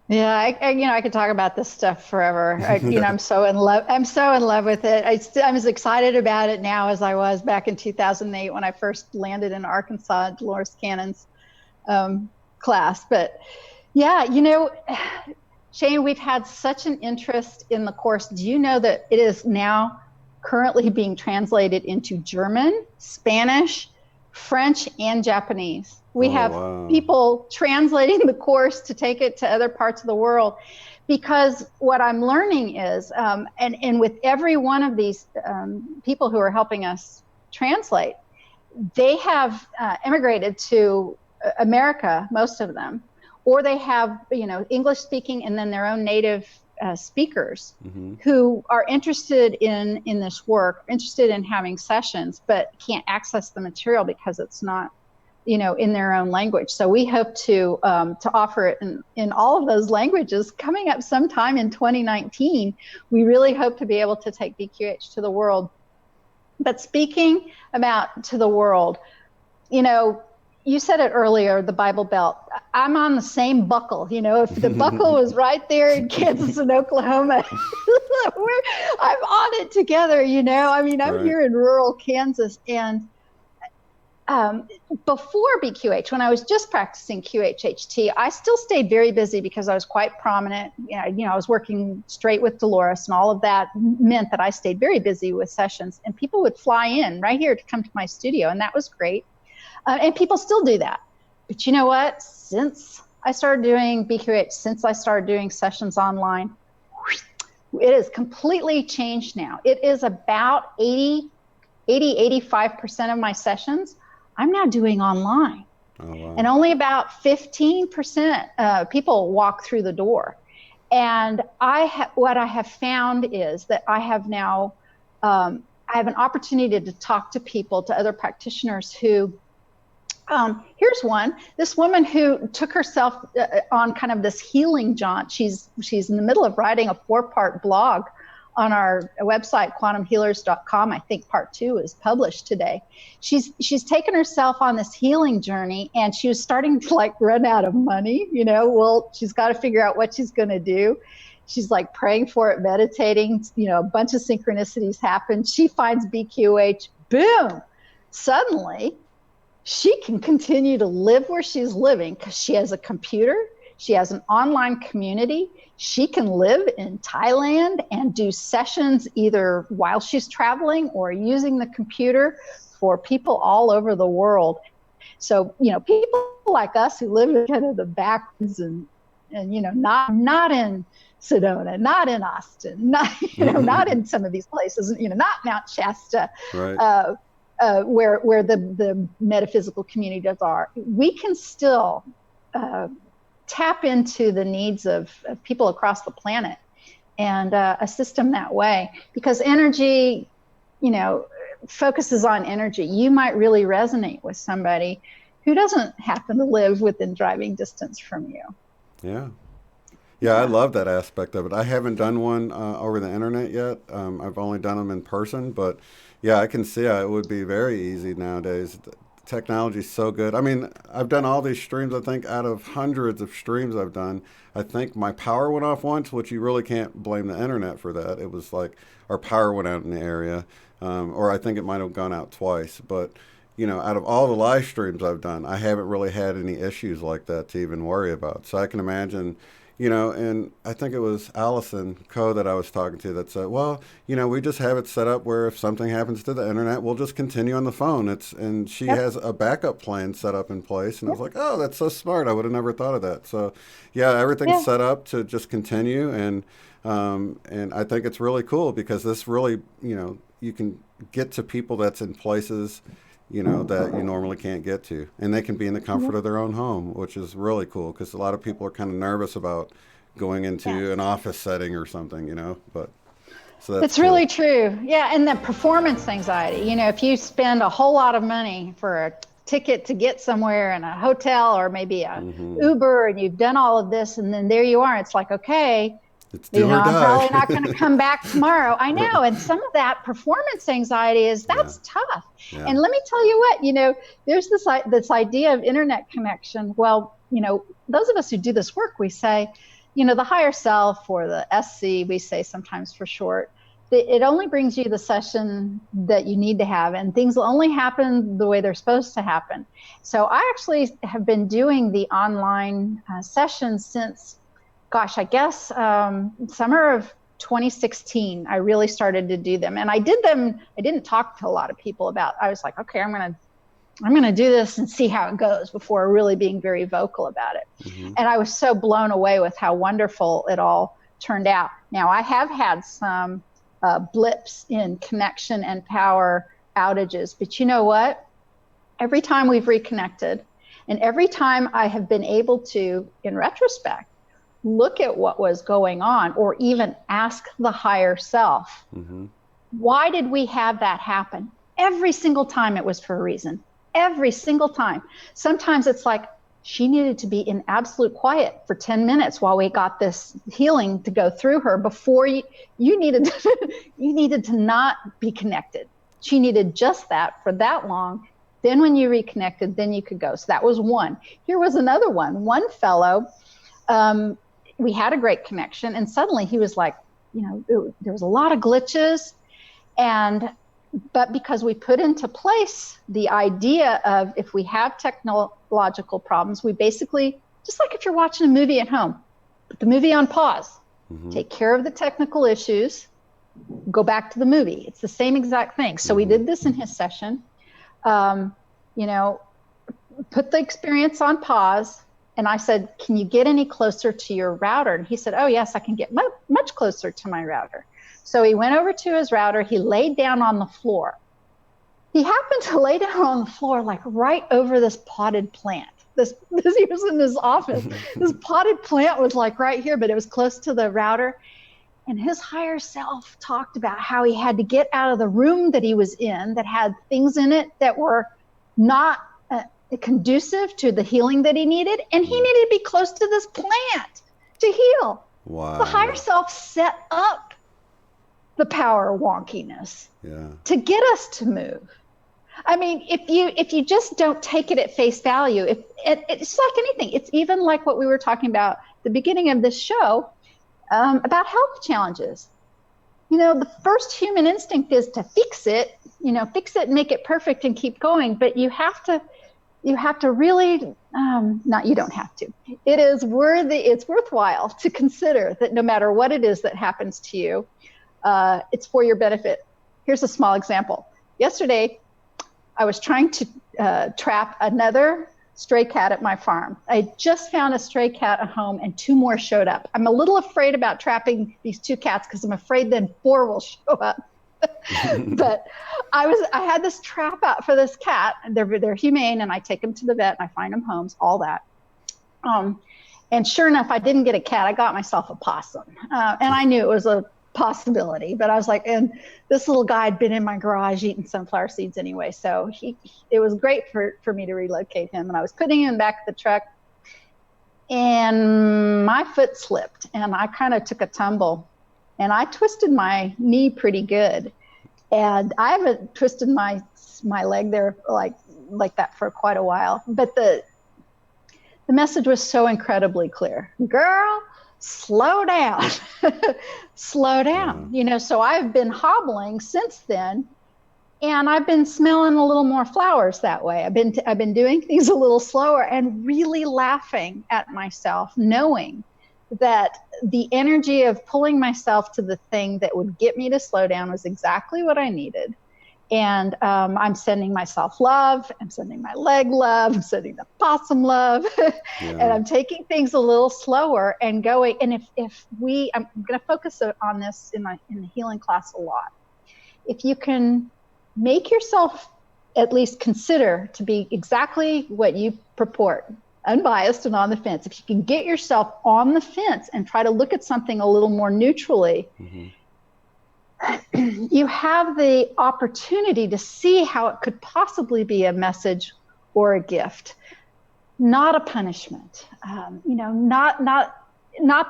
Yeah, I could talk about this stuff forever. I'm so in love. I'm so in love with it. I'm as excited about it now as I was back in 2008 when I first landed in Arkansas at Dolores Cannon's class. But yeah, Shane, we've had such an interest in the course. Do you know that it is now currently being translated into German, Spanish, French, and Japanese? We have people translating the course to take it to other parts of the world, because what I'm learning is, and with every one of these people who are helping us translate, they have immigrated to America, most of them, or they have, English speaking and then their own native speakers who are interested in this work, interested in having sessions, but can't access the material because it's not, in their own language. So we hope to offer it in all of those languages coming up sometime in 2019. We really hope to be able to take BQH to the world. But speaking about to the world, you said it earlier, the Bible Belt. I'm on the same buckle. If the buckle was right there in Kansas and Oklahoma, I'm on it together, I'm here in rural Kansas. And before BQH, when I was just practicing QHHT, I still stayed very busy because I was quite prominent. I was working straight with Dolores, and all of that meant that I stayed very busy with sessions. And people would fly in right here to come to my studio, and that was great. And people still do that. But you know what? Since I started doing BQH, since I started doing sessions online, it has completely changed now. It is about 85% of my sessions I'm now doing online. Oh, wow. And only about 15% people walk through the door. And what I have found is that I have now, I have an opportunity to talk to people, to other practitioners who, here's one, this woman who took herself on kind of this healing jaunt. She's in the middle of writing a 4-part blog on our website, quantumhealers.com. I think part 2 is published today. She's taken herself on this healing journey, and she was starting to like run out of money. Well, she's got to figure out what she's going to do. She's like praying for it, meditating, a bunch of synchronicities happen. She finds BQH, boom, suddenly she can continue to live where she's living because she has a computer. She has an online community. She can live in Thailand and do sessions either while she's traveling or using the computer for people all over the world. So, people like us who live in kind of the backwoods and not in Sedona, not in Austin, not in some of these places, not Mount Shasta, right. Where the metaphysical communities are, we can still tap into the needs of people across the planet and assist them that way. Because energy, focuses on energy. You might really resonate with somebody who doesn't happen to live within driving distance from you. Yeah. Yeah, I love that aspect of it. I haven't done one over the internet yet. I've only done them in person, but yeah, I can see how it would be very easy nowadays. Technology is so good. I mean, I've done all these streams, I think out of hundreds of streams I've done, I think my power went off once, which you really can't blame the internet for that. It was like our power went out in the area, or I think it might have gone out twice. But, out of all the live streams I've done, I haven't really had any issues like that to even worry about. So I can imagine, and I think it was Allison Coe that I was talking to that said, well, we just have it set up where if something happens to the internet, we'll just continue on the phone. And she has a backup plan set up in place. And I was like, oh, that's so smart. I would have never thought of that. So yeah, everything's set up to just continue. And I think it's really cool because this really, you can get to people that's in places that you normally can't get to. And they can be in the comfort of their own home, which is really cool because a lot of people are kind of nervous about going into an office setting or something, but so that's cool. Really true. Yeah. And the performance anxiety, if you spend a whole lot of money for a ticket to get somewhere in a hotel or maybe a Uber, and you've done all of this, and then there you are, it's like, okay, it's do or die. I'm probably not going to come back tomorrow. I know. And some of that performance anxiety that's tough. Yeah. And let me tell you what, there's this idea of internet connection. Well, those of us who do this work, we say, the higher self or the SC, we say sometimes for short, it only brings you the session that you need to have, and things will only happen the way they're supposed to happen. So I actually have been doing the online sessions since, I guess summer of 2016, I really started to do them. And I did them, I didn't talk to a lot of people about, I was like, okay, I'm going to do this and see how it goes before really being very vocal about it. And I was so blown away with how wonderful it all turned out. Now, I have had some blips in connection and power outages, but you know what? Every time we've reconnected and every time I have been able to, in retrospect, look at what was going on or even ask the higher self, why did we have that happen? Every single time it was for a reason. Every single time. Sometimes it's like she needed to be in absolute quiet for 10 minutes while we got this healing to go through her before you needed to not be connected. She needed just that for that long. Then when you reconnected, then you could go. So that was one. Here was another one. One fellow, we had a great connection, and suddenly he was like, there was a lot of glitches, but because we put into place the idea of if we have technological problems, we basically, just like if you're watching a movie at home, put the movie on pause, take care of the technical issues, go back to the movie. It's the same exact thing. So we did this in his session, put the experience on pause. And I said, can you get any closer to your router? And he said, oh, yes, I can get much closer to my router. So he went over to his router. He laid down on the floor. he happened to lay down on the floor, like right over this potted plant. He was in his office. This potted plant was like right here, but it was close to the router. And his higher self talked about how he had to get out of the room that he was in that had things in it that were not conducive to the healing that he needed. And he needed to be close to this plant to heal. Wow. The higher self set up the power wonkiness to get us to move. I mean, if you just don't take it at face value, it's like anything. It's even like what we were talking about at the beginning of this show about health challenges. The first human instinct is to fix it and make it perfect and keep going. But you have to really, you don't have to. It is it's worthwhile to consider that no matter what it is that happens to you, it's for your benefit. Here's a small example. Yesterday, I was trying to trap another stray cat at my farm. I just found a stray cat at home and 2 more showed up. I'm a little afraid about trapping these 2 cats because I'm afraid then 4 will show up. But I had this trap out for this cat. They're humane, and I take them to the vet and I find them homes, all that. And sure enough, I didn't get a cat. I got myself a possum. And I knew it was a possibility, but I was like, and this little guy had been in my garage eating sunflower seeds anyway. So it was great for me to relocate him. And I was putting him back in the truck and my foot slipped and I kind of took a tumble and I twisted my knee pretty good. And I haven't twisted my leg there like that for quite a while. But the message was so incredibly clear. Girl, slow down. Slow down. So I've been hobbling since then, and I've been smelling a little more flowers that way. I've been doing things a little slower and really laughing at myself, knowing that the energy of pulling myself to the thing that would get me to slow down was exactly what I needed. And I'm sending myself love. I'm sending my leg love. I'm sending the possum love. And I'm taking things a little slower and going. And I'm going to focus on this in the healing class a lot. If you can make yourself at least consider to be exactly what you purport, unbiased and on the fence, if you can get yourself on the fence and try to look at something a little more neutrally, you have the opportunity to see how it could possibly be a message or a gift, not a punishment. Not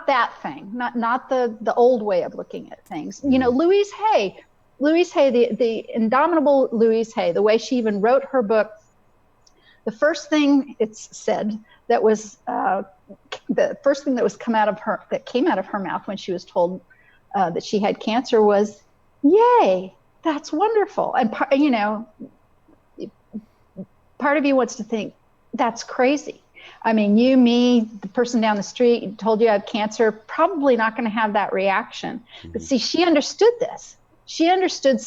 that thing, not the old way of looking at things. Louise Hay, the indomitable Louise Hay, the way she even wrote her book, the first thing it's said that was the first thing that came out of her mouth when she was told that she had cancer was, "Yay, that's wonderful." And part of you wants to think that's crazy. I mean, you, me, the person down the street told you I have cancer, probably not going to have that reaction. But see, she understood this. She understood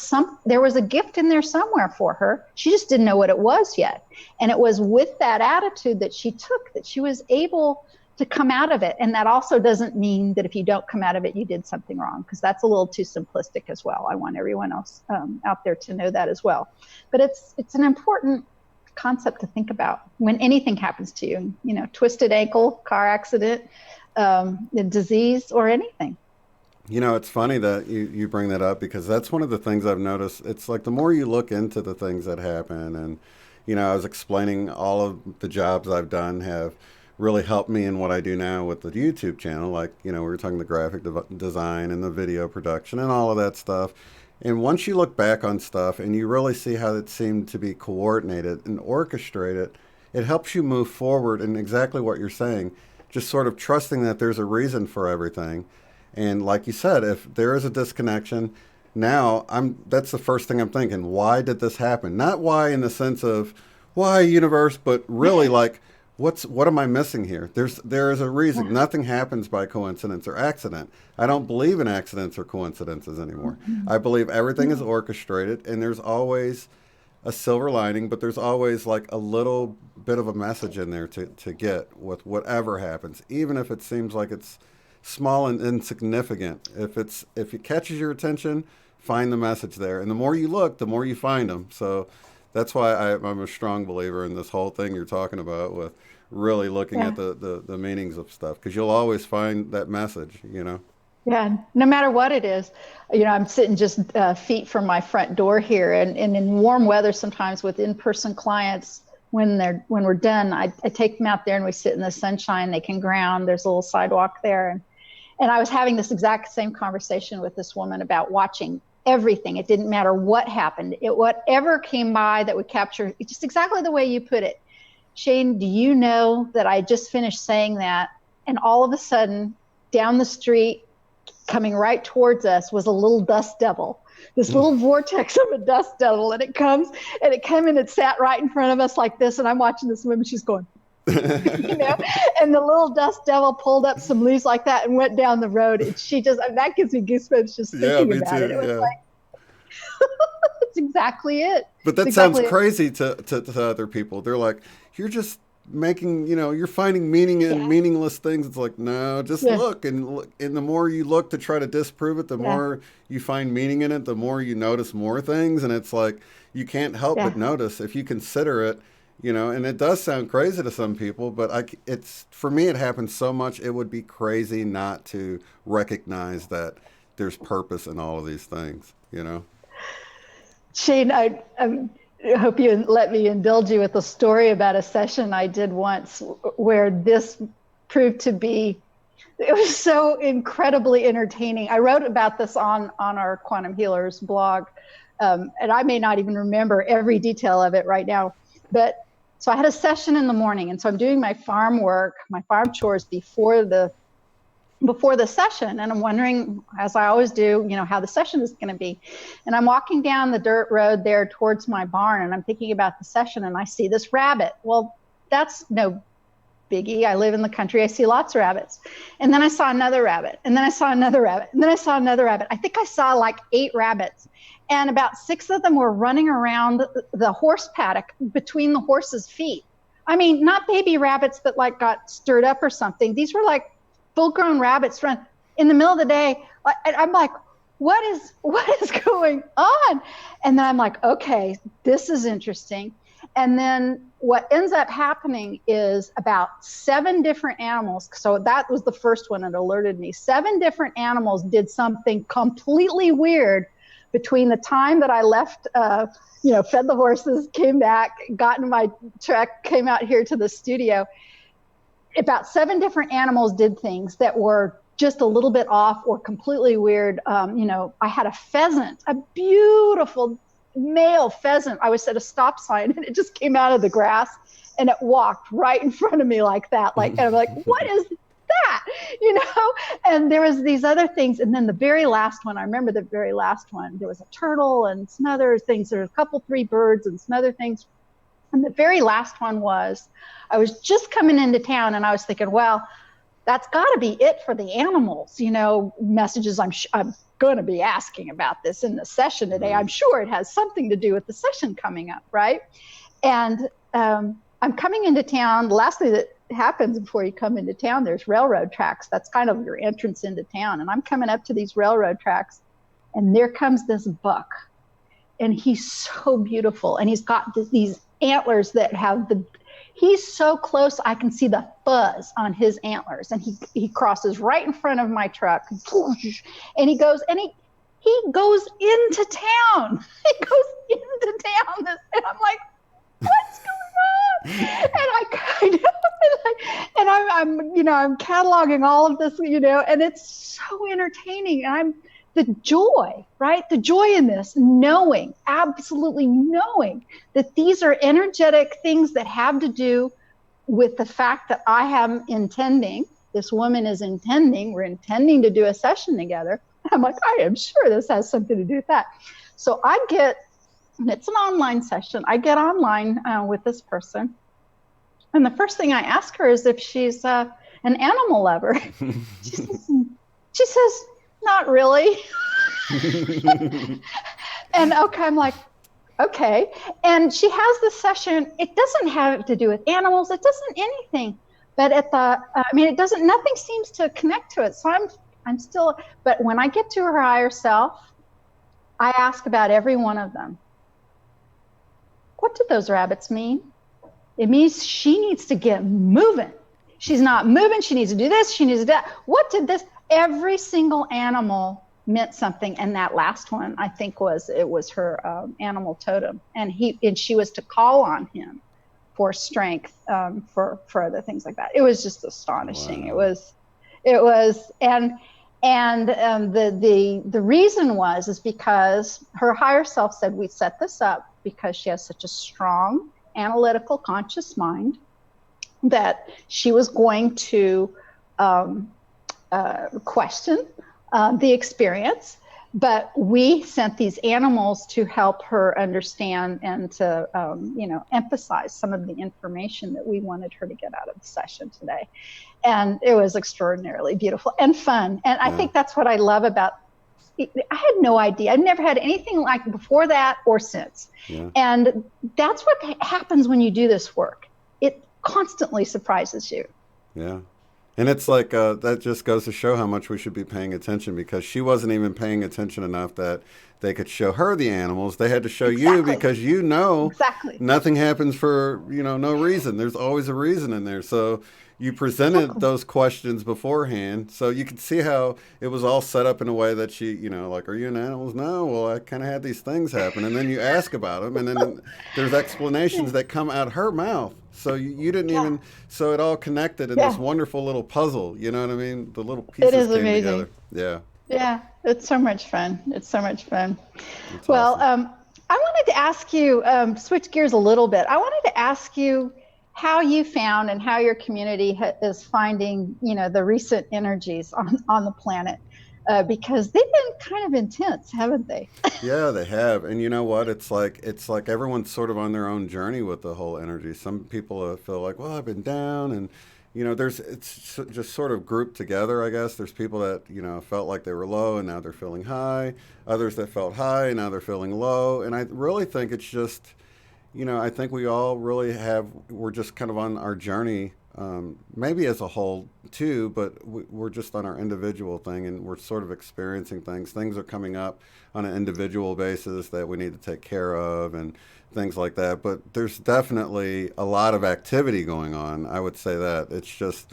there was a gift in there somewhere for her. She just didn't know what it was yet. And it was with that attitude that she took that she was able to come out of it. And that also doesn't mean that if you don't come out of it, you did something wrong, because that's a little too simplistic as well. I want everyone else out there to know that as well. But it's an important concept to think about when anything happens to you, twisted ankle, car accident, disease, or anything. It's funny that you bring that up, because that's one of the things I've noticed. It's like the more you look into the things that happen, and, I was explaining all of the jobs I've done have really helped me in what I do now with the YouTube channel. Like, we were talking the graphic design and the video production and all of that stuff. And once you look back on stuff and you really see how it seemed to be coordinated and orchestrated, it helps you move forward in exactly what you're saying, just sort of trusting that there's a reason for everything. And like you said, if there is a disconnection, now that's the first thing I'm thinking. Why did this happen? Not why in the sense of why universe, but really like, what am I missing here? There is a reason. Yeah. Nothing happens by coincidence or accident. I don't believe in accidents or coincidences anymore. I believe everything is orchestrated, and there's always a silver lining, but there's always like a little bit of a message in there to get with whatever happens, even if it seems like it's small and insignificant. If it catches your attention, find the message there. And the more you look, the more you find them. So that's why I'm a strong believer in this whole thing you're talking about with really looking at the meanings of stuff, because you'll always find that message, you know? Yeah, no matter what it is. I'm sitting just feet from my front door here, and in warm weather, sometimes with in-person clients, when we're done, I take them out there and we sit in the sunshine. They can ground. There's a little sidewalk there, and I was having this exact same conversation with this woman about watching everything. It didn't matter what happened. Whatever came by that would capture just exactly the way you put it. Shane, do you know that I just finished saying that, and all of a sudden, down the street, coming right towards us, was a little dust devil, this little vortex of a dust devil. And it came and it sat right in front of us like this. And I'm watching this woman, she's going, and the little dust devil pulled up some leaves like that and went down the road. And that gives me goosebumps just thinking about it. It was like, it's exactly it. But that sounds crazy to other people. They're like, you're just making, you're finding meaning in meaningless things. It's like, no, just look. And the more you look to try to disprove it, the more you find meaning in it, the more you notice more things. And it's like, you can't help but notice if you consider it, and it does sound crazy to some people, but for me, it happens so much. It would be crazy not to recognize that there's purpose in all of these things, Shane, I hope you let me indulge you with a story about a session I did once where this proved to be, it was so incredibly entertaining. I wrote about this on our Quantum Healers blog, and I may not even remember every detail of it right now. But so I had a session in the morning, and so I'm doing my farm work, my farm chores before the session, and I'm wondering, as I always do, how the session is going to be. And I'm walking down the dirt road there towards my barn, and I'm thinking about the session, and I see this rabbit. Well, that's no biggie. I live in the country. I see lots of rabbits. And then I saw another rabbit, and then I saw another rabbit, and then I saw another rabbit. I think I saw like 8 rabbits, and about 6 of them were running around the horse paddock between the horses' feet. I mean, not baby rabbits that like got stirred up or something. These were like full-grown rabbits run in the middle of the day. I'm like, what is going on? And then I'm like, okay, this is interesting. And then what ends up happening is about 7 different animals. So that was the first one that alerted me. 7 different animals did something completely weird between the time that I left, fed the horses, came back, got in my truck, came out here to the studio. About 7 different animals did things that were just a little bit off or completely weird. I had a pheasant, a beautiful male pheasant. I was at a stop sign and it just came out of the grass and it walked right in front of me like that. And I'm like, what is that? And there was these other things. And then the very last one, I remember the very last one, there was a turtle and some other things. There were a couple, 3 birds and some other things. And the very last one was, I was just coming into town and I was thinking, well, that's got to be it for the animals, messages. I'm going to be asking about this in the session today. I'm sure it has something to do with the session coming up, right? And I'm coming into town. The last thing that happens before you come into town, there's railroad tracks. That's kind of your entrance into town. And I'm coming up to these railroad tracks, and there comes this buck. And he's so beautiful. And he's got these antlers that have he's so close, I can see the fuzz on his antlers. And he crosses right in front of my truck. And he goes into town. He goes into town. And I'm like, what's going on? And I kind of, I'm cataloging all of this, and it's so entertaining. And the joy, right? The joy in this, absolutely knowing that these are energetic things that have to do with the fact that this woman is intending, we're intending to do a session together. I'm like, I am sure this has something to do with that. So it's an online session. I get online with this person. And the first thing I ask her is if she's an animal lover. She says, not really. And I'm like, okay. And she has this session. It doesn't have to do with animals. It doesn't anything. But nothing seems to connect to it. So I'm still, but when I get to her higher self, I ask about every one of them. What did those rabbits mean? It means she needs to get moving. She's not moving. She needs to do this. She needs to do that. What did this? Every single animal meant something. And that last one, I think, was her animal totem. And she was to call on him for strength, for other things like that. It was just astonishing. Wow. It was, and the reason is because her higher self said, we set this up because she has such a strong analytical conscious mind that she was going to question the experience, but we sent these animals to help her understand and to emphasize some of the information that we wanted her to get out of the session today. And it was extraordinarily beautiful and fun. And I think that's what I love about it. I had no idea. I'd never had anything like before that or since. Yeah. And that's what happens when you do this work. It constantly surprises you. Yeah. And it's like, that just goes to show how much we should be paying attention, because she wasn't even paying attention enough that they could show her the animals. They had to show you, because nothing happens for, no reason. There's always a reason in there. So you presented those questions beforehand, so you could see how it was all set up in a way that she, like, are you in animals? No, well, I kind of had these things happen. And then you ask about them, and then there's explanations that come out her mouth. So you didn't even, so it all connected in this wonderful little puzzle, you know what I mean? The little pieces came together. Yeah. Yeah, it's so much fun. It's so much fun. That's awesome. I wanted to ask you, switch gears a little bit. I wanted to ask you how you found and how your community is finding, the recent energies on the planet, because they've been kind of intense, haven't they? Yeah, they have. And you know what? It's like everyone's sort of on their own journey with the whole energy. Some people feel like, well, I've been down, and it's just sort of grouped together, I guess. There's people that, felt like they were low and now they're feeling high. Others that felt high and now they're feeling low. And I really think it's just, I think we all really we're just kind of on our journey, maybe as a whole too, but we're just on our individual thing, and we're sort of experiencing things. Things are coming up on an individual basis that we need to take care of and things like that. But there's definitely a lot of activity going on. I would say that it's just,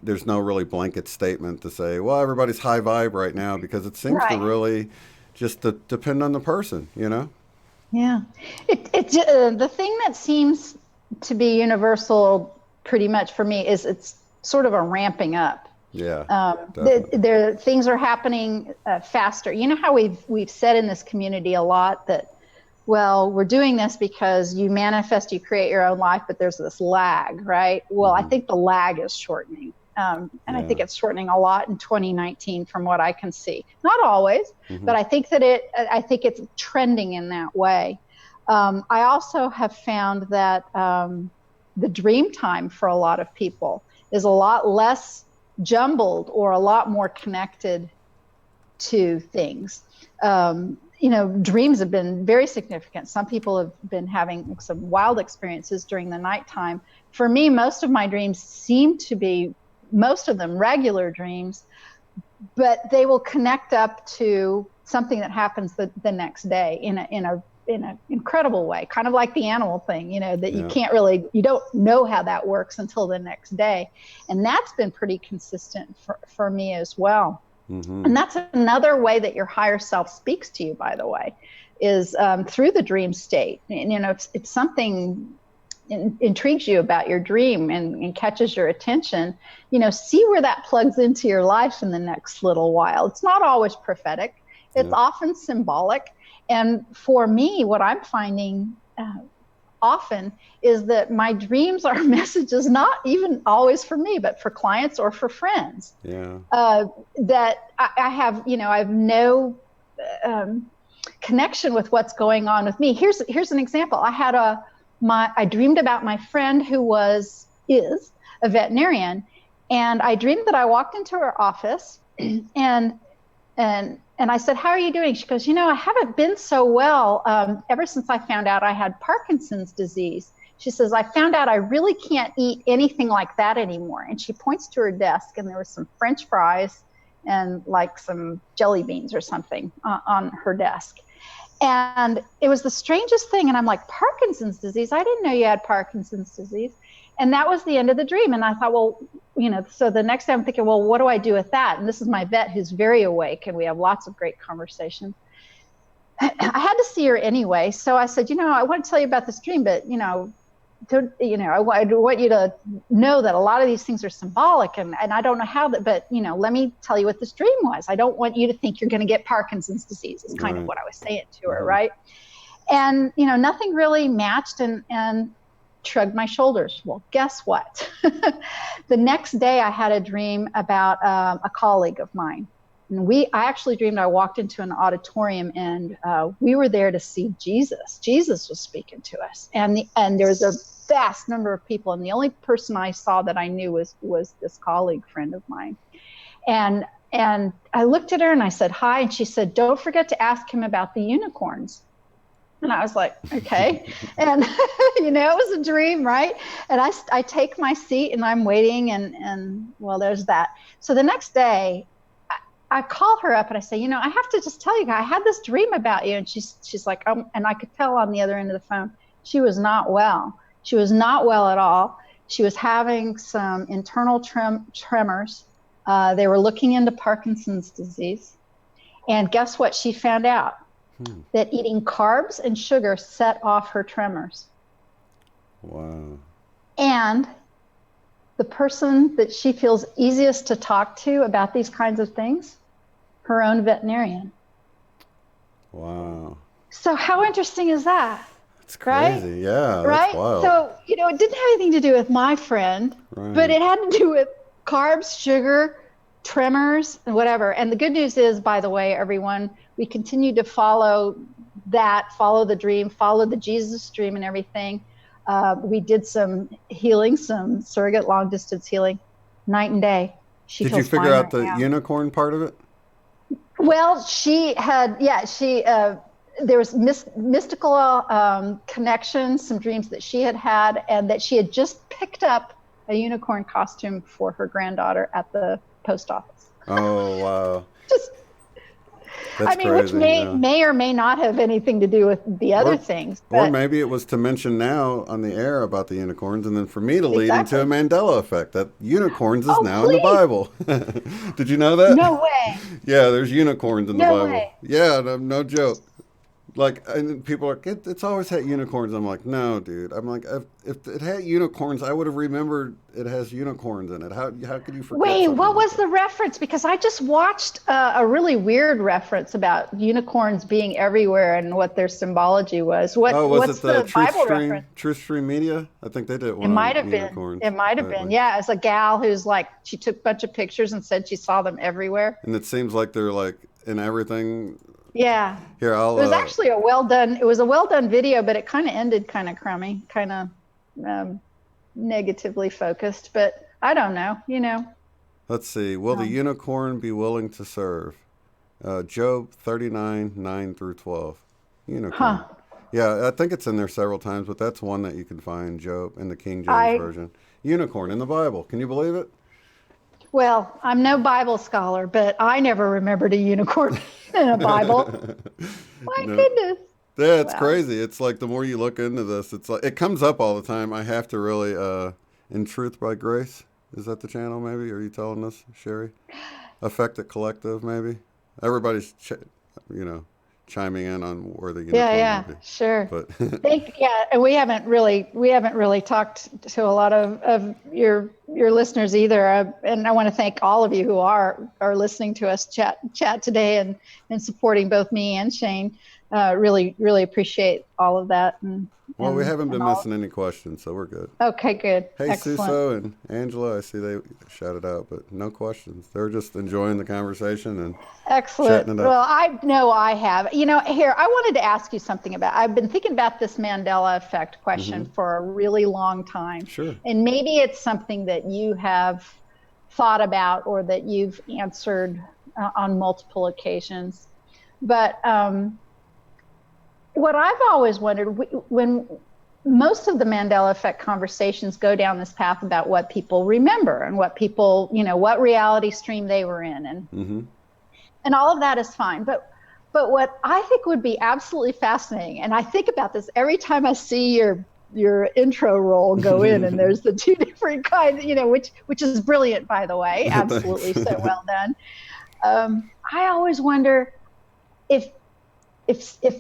there's no really blanket statement to say, well, everybody's high vibe right now, because it seems to really just depend on the person, Yeah, the thing that seems to be universal pretty much for me is it's sort of a ramping up. Yeah, things are happening faster. You know how we've said in this community a lot that, well, we're doing this because you manifest, you create your own life, but there's this lag, right? Well, I think the lag is shortening. I think it's shortening a lot in 2019 from what I can see. Not always, but I think that it's trending in that way. I also have found that the dream time for a lot of people is a lot less jumbled or a lot more connected to things. Dreams have been very significant. Some people have been having some wild experiences during the nighttime. For me, most of my dreams seem to be, most of them regular dreams, but they will connect up to something that happens the next day in an incredible way, kind of like the animal thing, that you don't know how that works until the next day. And that's been pretty consistent for me as well. And that's another way that your higher self speaks to you, by the way, is through the dream state. And, if something intrigues you about your dream and catches your attention, see where that plugs into your life in the next little while. It's not always prophetic. It's often symbolic. And for me, what I'm finding often is that my dreams are messages, not even always for me, but for clients or for friends. Yeah. That I have, I have no connection with what's going on with me. Here's an example. I dreamed about my friend who is a veterinarian, and I dreamed that I walked into her office and I said, how are you doing? She goes, I haven't been so well ever since I found out I had Parkinson's disease. She says, I found out I really can't eat anything like that anymore. And she points to her desk, and there was some French fries and like some jelly beans or something on her desk. And it was the strangest thing. And I'm like, Parkinson's disease? I didn't know you had Parkinson's disease. And that was the end of the dream. And I thought, well, so the next day I'm thinking, well, what do I do with that? And this is my vet who's very awake, and we have lots of great conversations. I had to see her anyway. So I said, I want to tell you about this dream, but, I want you to know that a lot of these things are symbolic, and I don't know how that, but, let me tell you what this dream was. I don't want you to think you're going to get Parkinson's disease is kind of what I was saying to her. Right. And, nothing really matched, and shrugged my shoulders. Well, guess what? The next day I had a dream about a colleague of mine. And I actually dreamed I walked into an auditorium, and we were there to see Jesus. Jesus was speaking to us. And there was a vast number of people. And the only person I saw that I knew was this colleague friend of mmine. And I looked at her and I said, hi. And she said, don't forget to ask him about the unicorns. And I was like, okay. And, it was a dream, right? And I take my seat and I'm waiting, and well, there's that. So the next day, I call her up and I say, I have to just tell you, I had this dream about you. And she's like, and I could tell on the other end of the phone, she was not well. She was not well at all. She was having some internal tremors. They were looking into Parkinson's disease. And guess what? She found out that eating carbs and sugar set off her tremors. Wow. And the person that she feels easiest to talk to about these kinds of things, her own veterinarian. Wow. So how interesting is that? It's crazy. Right? Yeah. That's right. Wild. So, it didn't have anything to do with my friend, but it had to do with carbs, sugar, tremors, and whatever. And the good news is, by the way, everyone, we continue to follow the dream, follow the Jesus dream and everything. We did some healing, some surrogate long distance healing, night and day. Did you figure out the unicorn part of it? Well, there was mystical connections, some dreams that she had, and that she had just picked up a unicorn costume for her granddaughter at the post office. Oh, wow. That's crazy, which may or may not have anything to do with the other things. Or maybe it was to mention now on the air about the unicorns, and then for me to lead into a Mandela effect, that unicorns is now in the Bible. Did you know that? No way. Yeah, there's unicorns in the Bible. Way. Yeah, no joke. Like, and people are, it's always had unicorns. I'm like, no, dude. I'm like, if it had unicorns, I would have remembered it has unicorns in it. How could you forget? Wait, what was the reference? Because I just watched a really weird reference about unicorns being everywhere and what their symbology was. What's the Bible reference? Truth Stream Media? I think they did one. It might have been. It might have been. Yeah, it's a gal who's like, she took a bunch of pictures and said she saw them everywhere. And it seems like they're like in everything. Yeah. Here, it was actually a well done video, but it kind of ended kind of crummy, kind of negatively focused, but I don't know, Let's see. Will the unicorn be willing to serve? Job 39, 9 through 12. Unicorn. Huh. Yeah, I think it's in there several times, but that's one that you can find, Job, in the King James Version. Unicorn in the Bible. Can you believe it? Well, I'm no Bible scholar, but I never remembered a unicorn in a Bible. My goodness. Yeah, it's crazy. It's like the more you look into this, it's like it comes up all the time. I have to really, In Truth by Grace, is that the channel maybe? Are you telling us, Sherry? Affected Collective maybe? Everybody's, chiming in on where the unicorn would be. Sure. But and we haven't really talked to a lot of your listeners either. And I want to thank all of you who are listening to us chat today and supporting both me and Shane. Really appreciate all of that. Well, we haven't been missing any questions, so we're good. Okay, good. Hey, excellent. Suso and Angela, I see they shouted out, but no questions. They're just enjoying the conversation and excellent. Chatting it up. Well, I know I have. Here, I wanted to ask you something I've been thinking about this Mandela effect question for a really long time. Sure. And maybe it's something that you have thought about or that you've answered on multiple occasions. But what I've always wondered, when most of the Mandela effect conversations go down this path about what people remember and what people, what reality stream they were in, and all of that is fine. But what I think would be absolutely fascinating, and I think about this every time I see your intro roll go in, and there's the two different kinds, which is brilliant, by the way, absolutely so well done. I always wonder if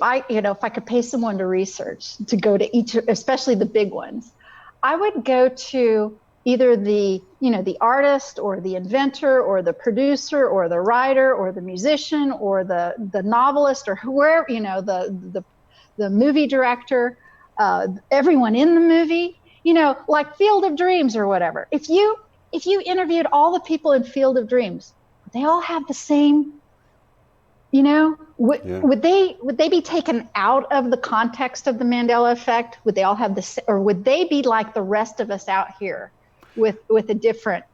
I could pay someone to research, to go to each, especially the big ones, I would go to either the artist or the inventor or the producer or the writer or the musician or the novelist or whoever, the movie director, everyone in the movie, like Field of Dreams or whatever. If you interviewed all the people in Field of Dreams, they all have the same. Would they be taken out of the context of the Mandela effect? Would they all have or would they be like the rest of us out here with a different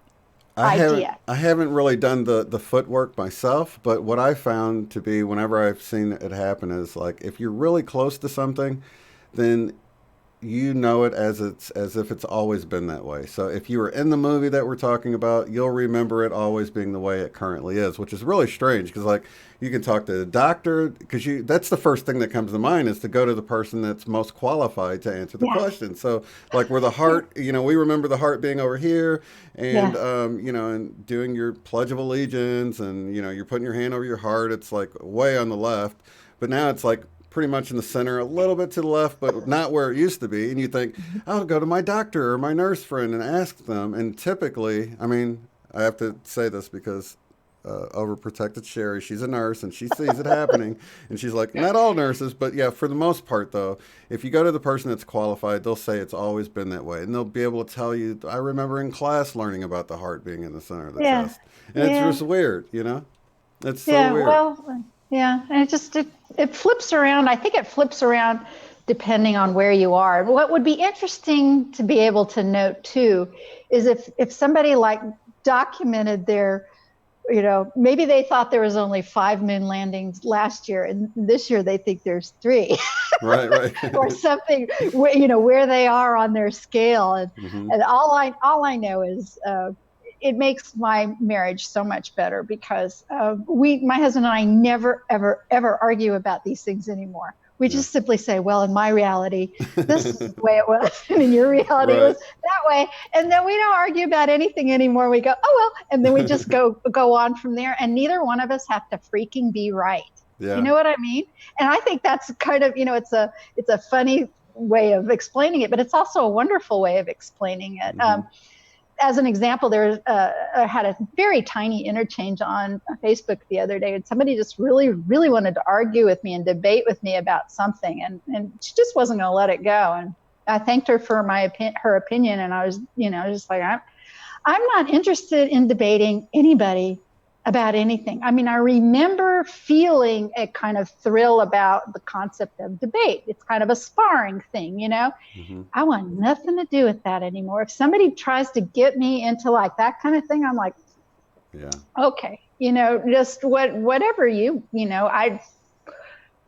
idea? I haven't really done the footwork myself, but what I found to be whenever I've seen it happen is like if you're really close to something, then you know it as if it's always been that way. So if you were in the movie that we're talking about, you'll remember it always being the way it currently is, which is really strange because like you can talk to the doctor because that's the first thing that comes to mind is to go to the person that's most qualified to answer the question. So like where the heart, we remember the heart being over here and, and doing your Pledge of Allegiance and, you're putting your hand over your heart. It's like way on the left, but now it's like pretty much in the center, a little bit to the left, but not where it used to be. And you think, I'll go to my doctor or my nurse friend and ask them. And typically, I have to say this because overprotected Sherry, she's a nurse and she sees it happening. And she's like, not all nurses, but yeah, for the most part, though, if you go to the person that's qualified, they'll say it's always been that way. And they'll be able to tell you, I remember in class learning about the heart being in the center of the chest. And it's just weird, It's so weird. Well, yeah, and it flips around. I think it flips around depending on where you are. What would be interesting to be able to note too is if somebody like documented their, maybe they thought there was only 5 moon landings last year, and this year they think there's 3, right, or something. Where they are on their scale, and all I know is. It makes my marriage so much better because my husband and I never, ever, ever argue about these things anymore. We just simply say, well, in my reality, this is the way it was. And in your reality, it was that way. And then we don't argue about anything anymore. We go, oh, well, and then we just go on from there. And neither one of us have to freaking be right. Yeah. You know what I mean? And I think that's kind of, it's a funny way of explaining it, but it's also a wonderful way of explaining it. As an example, I had a very tiny interchange on Facebook the other day, and somebody just really, really wanted to argue with me and debate with me about something, and she just wasn't going to let it go. And I thanked her for her opinion, and I was, just like, I'm not interested in debating anybody about anything. I remember feeling a kind of thrill about the concept of debate. It's kind of a sparring thing, I want nothing to do with that anymore. If somebody tries to get me into like that kind of thing, I'm like, okay, just whatever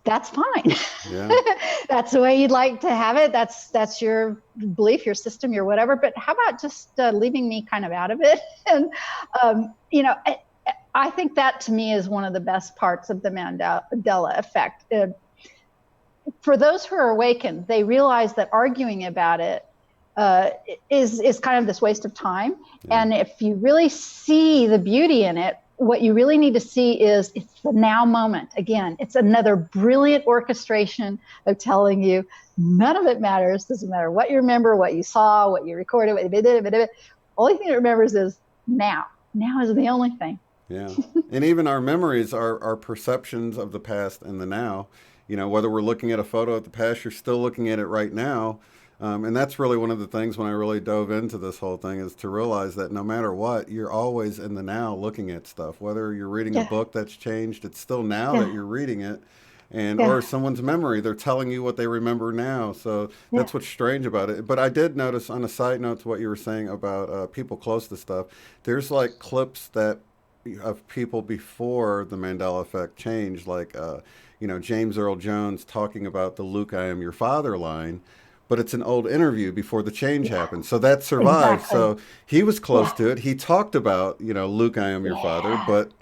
that's fine. Yeah. That's the way you'd like to have it. That's your belief, your system, your whatever. But how about just leaving me kind of out of it? And, I think that to me is one of the best parts of the Mandela effect. For those who are awakened, they realize that arguing about it is kind of this waste of time. Yeah. And if you really see the beauty in it, what you really need to see is it's the now moment. Again, it's another brilliant orchestration of telling you none of it matters. Doesn't matter what you remember, what you saw, what you recorded, what you did. Only thing that remembers is now. Now is the only thing. Yeah. And even our memories are perceptions of the past and the now. Whether we're looking at a photo of the past, you're still looking at it right now. And that's really one of the things when I really dove into this whole thing is to realize that no matter what, you're always in the now looking at stuff. Whether you're reading a book that's changed, it's still now that you're reading it. And or someone's memory, they're telling you what they remember now. So that's what's strange about it. But I did notice on a side note to what you were saying about people close to stuff, there's like clips of people before the Mandela effect changed, like James Earl Jones talking about the Luke, I am your father line, but it's an old interview before the change happened. So that survived. Exactly. So he was close to it. He talked about, Luke, I am your father, Yeah. but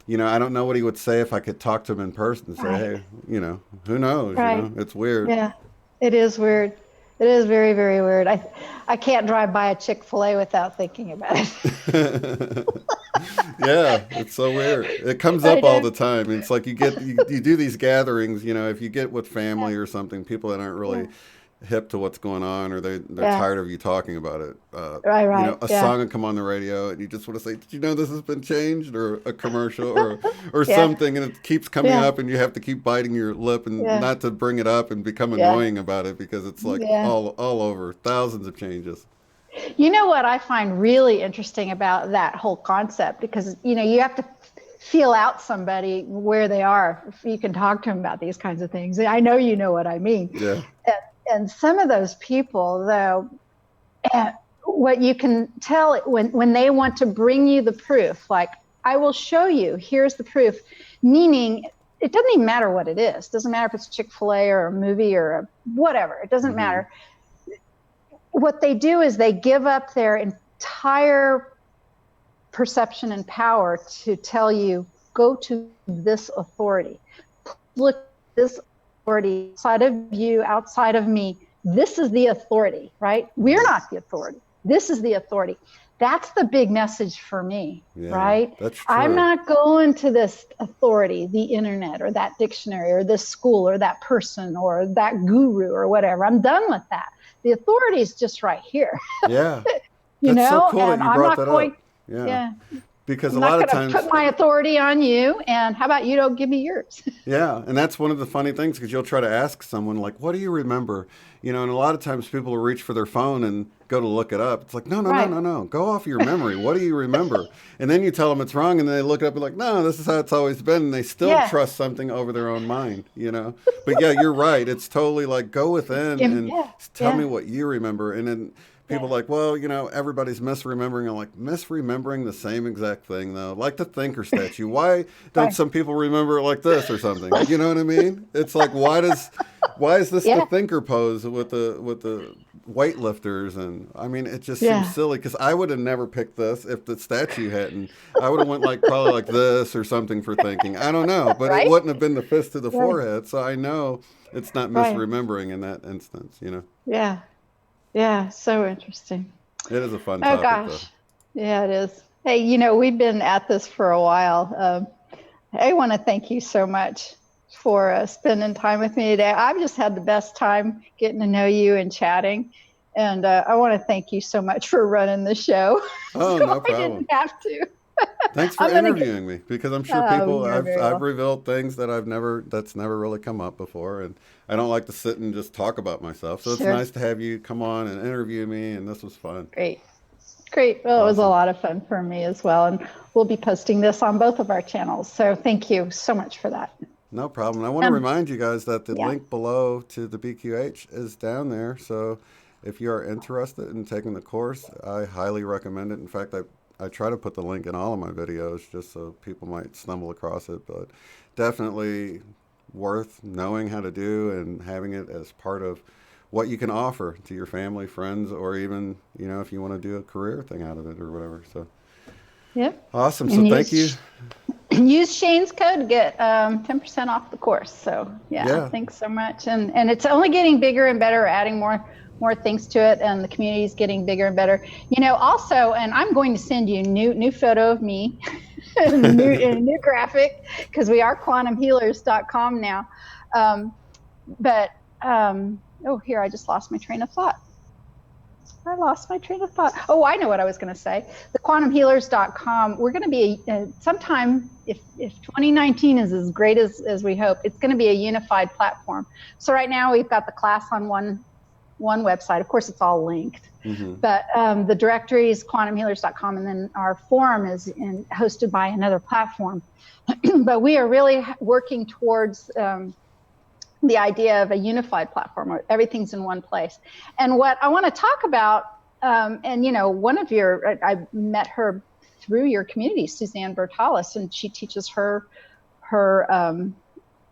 I don't know what he would say if I could talk to him in person and say, Right. hey, who knows, Right. it's weird. Yeah. It is weird. It is very, very weird. I can't drive by a Chick-fil-A without thinking about it. Yeah, it's so weird. It comes I up all know. the time. It's like you do these gatherings, if you get with Yeah. family or something, people that aren't Yeah. really hip to what's going on, or they're Yeah. tired of you talking about it. Right. Right. A Yeah. song will come on the radio and you just want to say, did you know this has been changed? Or a commercial or Yeah. something, and it keeps coming Yeah. up and you have to keep biting your lip and Yeah. not to bring it up and become Yeah. annoying about it, because it's like Yeah. all over, thousands of changes. You know what I find really interesting about that whole concept, because you have to feel out somebody where they are if you can talk to them about these kinds of things. I know you know what I mean. Yeah. And some of those people, though, what you can tell when they want to bring you the proof, like, I will show you, here's the proof, meaning it doesn't even matter what it is. It doesn't matter if it's Chick-fil-A or a movie or whatever. It doesn't matter. What they do is they give up their entire perception and power to tell you, go to this authority. Look at this authority outside of you, outside of me. This is the authority, right? We're not the authority. This is the authority. That's the big message for me, right? That's true. I'm not going to this authority, the internet or that dictionary or this school or that person or that guru or whatever. I'm done with that. The authority is just right here. Yeah. That's so cool and that you I'm brought not that going, up. Yeah. yeah. Because I'm a lot not of going to times, put my authority on you, and how about you don't give me yours? yeah, and that's one of the funny things, because you'll try to ask someone, like, what do you remember? And a lot of times people will reach for their phone and go to look it up. It's like, no, Right. go off your memory. What do you remember? And then you tell them it's wrong, and they look it up and like, no, this is how it's always been, and they still trust something over their own mind. But yeah, you're right. It's totally like, go within and tell me what you remember. And then people like, well, everybody's misremembering. I'm like, misremembering the same exact thing, though. Like the thinker statue. Why don't some people remember it like this or something? You know what I mean? It's like, why is this the thinker pose with the weightlifters? And I mean, it just seems silly, because I would have never picked this if the statue hadn't. I would have went probably like this or something for thinking. I don't know, but it wouldn't have been the fist to the forehead. So I know it's not misremembering in that instance. Yeah. Yeah, so interesting. It is a fun topic, gosh. Though. Yeah, it is. Hey, we've been at this for a while. I want to thank you so much for spending time with me today. I've just had the best time getting to know you and chatting. And I want to thank you so much for running the show. Oh, so no problem. I didn't have to. Thanks for interviewing me, because I'm sure I've revealed things that that's never really come up before, and I don't like to sit and just talk about myself. So it's nice to have you come on and interview me, and this was fun. Great. Well, It was a lot of fun for me as well, and we'll be posting this on both of our channels. So thank you so much for that. No problem. I want to remind you guys that the link below to the BQH is down there. So if you are interested in taking the course, I highly recommend it. In fact, I try to put the link in all of my videos just so people might stumble across it, but definitely worth knowing how to do and having it as part of what you can offer to your family, friends, or even, if you want to do a career thing out of it or whatever. So, awesome. So thank you. Use Shane's code to get 10% off the course. So thanks so much. And it's only getting bigger and better, adding more things to it, and the community is getting bigger and better. Also, and I'm going to send you a new photo of me, a new graphic, because we are quantumhealers.com now. Here, I just lost my train of thought. Oh, I know what I was going to say. The quantumhealers.com, we're going to be sometime, if 2019 is as great as we hope, it's going to be a unified platform. So right now we've got the class on one website. Of course, it's all linked. But the directory is quantumhealers.com, and then our forum is hosted by another platform. But we are really working towards the idea of a unified platform where everything's in one place. And what I want to talk about, one of I met her through your community, Suzanne Bertalis, and she teaches her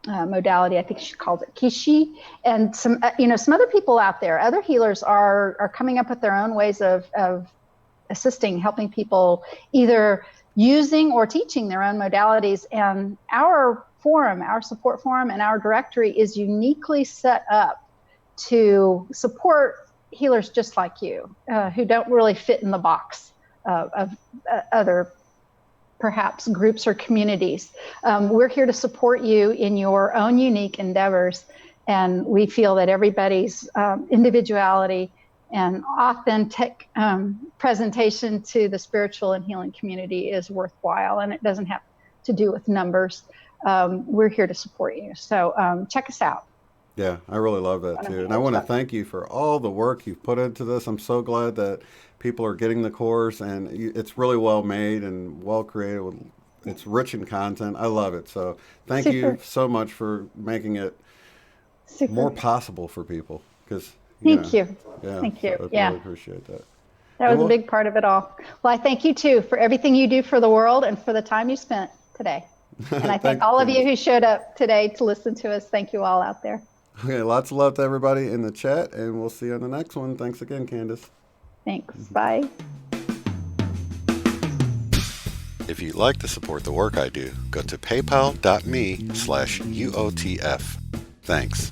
modality. I think she calls it Kishi, and some some other people out there, other healers are coming up with their own ways of assisting, helping people either using or teaching their own modalities. And our forum, our support forum, and our directory is uniquely set up to support healers just like you, who don't really fit in the box of other perhaps groups or communities. We're here to support you in your own unique endeavors, and we feel that everybody's individuality and authentic presentation to the spiritual and healing community is worthwhile, and it doesn't have to do with numbers. We're here to support you, so check us out. Yeah, I really love that too. And I want to thank you for all the work you've put into this. I'm so glad that people are getting the course, and it's really well made and well created. It's rich in content. I love it. So thank you so much for making it more possible for people. Because thank you. Yeah, thank you. So I really appreciate that. That was a big part of it all. Well, I thank you too for everything you do for the world and for the time you spent today. And I thank all of you who showed up today to listen to us. Thank you all out there. Okay, lots of love to everybody in the chat, and we'll see you on the next one. Thanks again, Candace. Thanks. Bye. If you'd like to support the work I do, go to paypal.me/UOTF. Thanks.